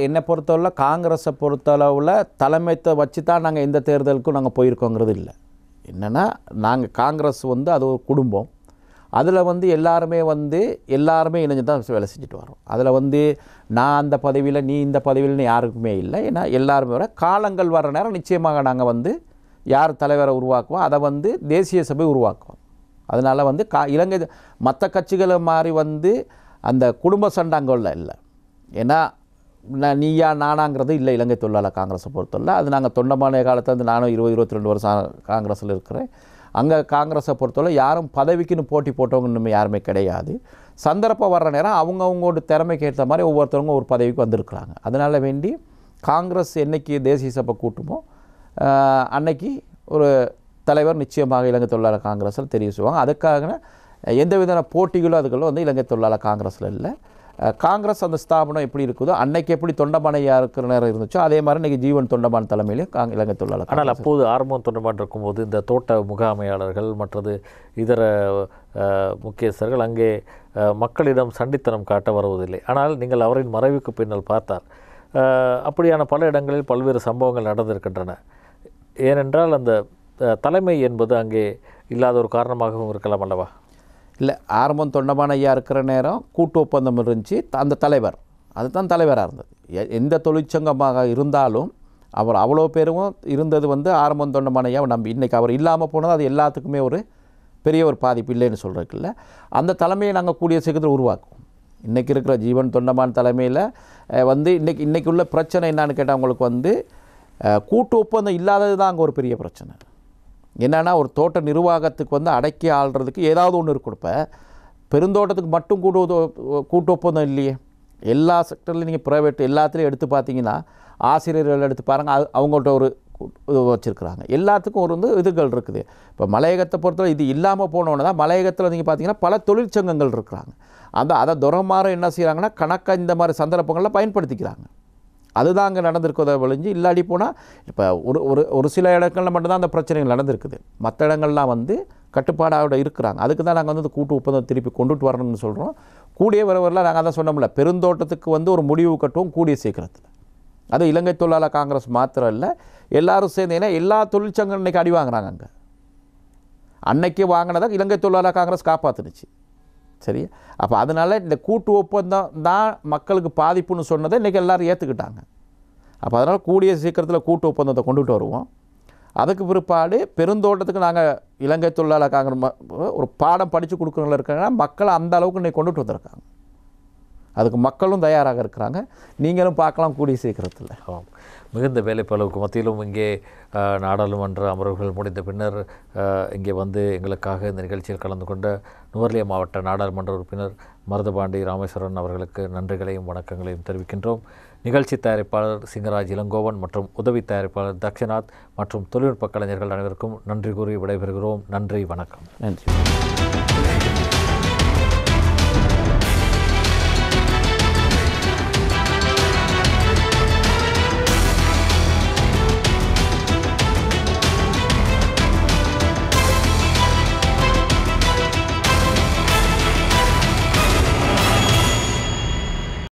என்னை பொறுத்தவரை காங்கிரஸை பொறுத்தளவில் தலைமைத்தை வச்சு தான் நாங்கள் எந்த தேர்தலுக்கும் நாங்கள் போயிருக்கோங்கிறது இல்லை. என்னென்னா நாங்கள் காங்கிரஸ் வந்து அது ஒரு குடும்பம். அதில் எல்லாருமே இணைஞ்சு தான் வேலை செஞ்சுட்டு வரோம். அதில் நான் அந்த பதவியில் நீ இந்த பதவியில்னு யாருக்குமே இல்லை. ஏன்னா எல்லாருமே வர காலங்கள் வர்ற நேரம் நிச்சயமாக நாங்கள் யார் தலைவரை உருவாக்குவோம், அதை தேசிய சபை உருவாக்குவோம். அதனால் இலங்கை மற்ற கட்சிகளை மாதிரி அந்த குடும்ப சண்டாங்கல்ல இல்லை. ஏன்னா நீயா நானாங்கிறது இல்லை இலங்கை தொழிலாளர் காங்கிரஸை பொறுத்தவரை. அது நாங்கள் தொண்டமான காலத்தில் நானும் 20-22 வருஷம் காங்கிரஸில் இருக்கிறேன். அங்கே காங்கிரஸை பொறுத்தவரை யாரும் பதவிக்குன்னு போட்டி போட்டவங்க இன்னுமே யாருமே கிடையாது. சந்தர்ப்பம் வர்ற நேரம் அவங்கவுங்களோட திறமைக்கு ஏற்ற மாதிரி ஒவ்வொருத்தவங்க ஒரு பதவிக்கு வந்திருக்கிறாங்க. அதனால் வேண்டி காங்கிரஸ் என்றைக்கு தேசிய சபை கூட்டுமோ அன்னைக்கு ஒரு தலைவர் நிச்சயமாக இலங்கை தொழிலாளர் காங்கிரஸில் தெரிவு செய்வாங்க. அதுக்காக எந்த விதமான போட்டிகளும் அதுகளும் இலங்கை தொழிலாளர் காங்கிரஸில் இல்லை. காங்கிரஸ் அந்த ஸ்தாபனம் எப்படி இருக்குதோ அன்னைக்கு எப்படி தொண்டமானையாக இருக்கிற நேரம் இருந்துச்சோ அதே மாதிரி இன்றைக்கி ஜீவன் தொண்டமான் தலைமையிலையும் இலங்கை தொழிலாளர். ஆனால் அப்போது ஆரம்பம் தொண்டமான் இருக்கும்போது இந்த தோட்ட முகாமையாளர்கள் மற்றது இதர முக்கியஸ்தர்கள் அங்கே மக்களிடம் சண்டித்தனம் காட்ட வருவதில்லை. ஆனால் நீங்கள் அவரின் மறைவுக்கு பின்னால் பார்த்தார் அப்படியான பல இடங்களில் பல்வேறு சம்பவங்கள் நடந்திருக்கின்றன. ஏனென்றால் அந்த தலைமை என்பது அங்கே இல்லாத ஒரு காரணமாகவும் இருக்கலாம் அல்லவா? இல்லை, ஆரம்பம் தொண்டமான் ஐயா இருக்கிற நேரம் கூட்டு ஒப்பந்தம் இருந்துச்சு. அந்த தலைவர் அதுதான் தலைவராக இருந்தது. எந்த தொழிற்சங்கமாக இருந்தாலும் அவர் அவ்வளோ பேரும் இருந்தது ஆரம்பம் தொண்டமான் ஐயாவை நம்பி. இன்றைக்கி அவர் இல்லாமல் போனது அது எல்லாத்துக்குமே ஒரு பெரிய ஒரு பாதிப்பு இல்லைன்னு சொல்கிறதுக்குல்ல. அந்த தலைமையை நாங்கள் கூடிய சீக்கிரத்தில் உருவாக்குவோம். இன்றைக்கி இருக்கிற ஜீவன் தொண்டமான் தலைமையில் இன்றைக்கி உள்ள பிரச்சனை என்னான்னு கேட்டால் அவங்களுக்கு கூட்டு ஒப்பந்தம் இல்லாதது தான் அங்கே ஒரு பெரிய பிரச்சனை. என்னென்னா ஒரு தோட்ட நிர்வாகத்துக்கு அடக்கி ஆள்றதுக்கு ஏதாவது ஒன்று கொடுப்ப பெருந்தோட்டத்துக்கு மட்டும் கூட்டு ஒப்பந்தம் இல்லையே. எல்லா செக்டர்லையும் நீங்கள் ப்ரைவேட் எல்லாத்துலேயும் எடுத்து பார்த்தீங்கன்னா ஆசிரியர்கள் எடுத்து பாருங்கள், அவங்கள்ட்ட ஒரு இது வச்சுருக்குறாங்க. எல்லாத்துக்கும் ஒரு இதுகள் இருக்குது. இப்போ மலையகத்தை பொறுத்தவரை இது இல்லாமல் போனோன்னு தான் மலையகத்தில் நீங்கள் பார்த்தீங்கன்னா பல தொழிற்சங்கங்கள் இருக்கிறாங்க. அதை துரமாற என்ன செய்கிறாங்கன்னா கணக்காக இந்த மாதிரி சந்தர்ப்பங்களில் பயன்படுத்திக்கிறாங்க. அதுதான் அங்கே நடந்திருக்கிறத ஒழிஞ்சு இல்லாடி போனால் இப்போ ஒரு சில இடங்களில் மட்டும்தான் அந்த பிரச்சனைகள் நடந்திருக்குது. மற்ற இடங்கள்லாம் கட்டுப்பாடாக இருக்கிறாங்க. அதுக்கு தான் நாங்கள் கூட்டு ஒப்பந்தம் திருப்பி கொண்டுட்டு வரணும்னு சொல்கிறோம். கூடிய வரவரில் நாங்கள் அதான் சொன்னோம்ல, பெருந்தோட்டத்துக்கு ஒரு முடிவு கட்டுவோம் கூடிய சீக்கிரத்தில். அது இலங்கை தொழிலாளர் காங்கிரஸ் மாத்திரம் இல்லை, எல்லோரும் சேர்ந்து. ஏன்னா எல்லா தொழிற்சங்கம் இன்றைக்கி அடி வாங்குறாங்க. அங்கே அன்னைக்கு வாங்கினதை இலங்கை தொழிலாளர் காங்கிரஸ் காப்பாற்றுனுச்சு. சரி, அப்போ அதனால் இந்த கூட்டு ஒப்பந்தம் தான் மக்களுக்கு பாதிப்புன்னு சொன்னதை இன்றைக்கி எல்லோரும் ஏற்றுக்கிட்டாங்க. அப்போ அதனால் கூடிய சீக்கிரத்தில் கூட்டு ஒப்பந்தத்தை கொண்டுட்டு வருவோம். அதுக்கு பிற்பாடு பெருந்தோட்டத்துக்கு நாங்கள் இலங்கை தொழிலாளர் காங்கிரஸ் ஒரு பாடம் படித்து கொடுக்குறவங்கள இருக்காங்கன்னா மக்களை அந்த அளவுக்கு இன்றைக்கி கொண்டுட்டு வந்திருக்காங்க. அதுக்கு மக்களும் தயாராக இருக்கிறாங்க. நீங்களும் பார்க்கலாம் கூடிய சீக்கிரத்தில். மிகுந்த வேலைப்பளவுக்கு மத்தியிலும் இங்கே நாடாளுமன்ற அமர்வுகள் முடிந்த பின்னர் இங்கே எங்களுக்காக இந்த நிகழ்ச்சியில் கலந்து கொண்ட நுவர்லியா மாவட்ட நாடாளுமன்ற உறுப்பினர் மருதபாண்டி ராமேஸ்வரன் அவர்களுக்கு நன்றிகளையும் வணக்கங்களையும் தெரிவிக்கின்றோம். நிகழ்ச்சி தயாரிப்பாளர் சிங்கராஜ் இளங்கோவன் மற்றும் உதவி தயாரிப்பாளர் தக்ஷநாத் மற்றும் தொழில்நுட்ப கலைஞர்கள் அனைவருக்கும் நன்றி கூறி விடைபெறுகிறோம். நன்றி, வணக்கம். நன்றி.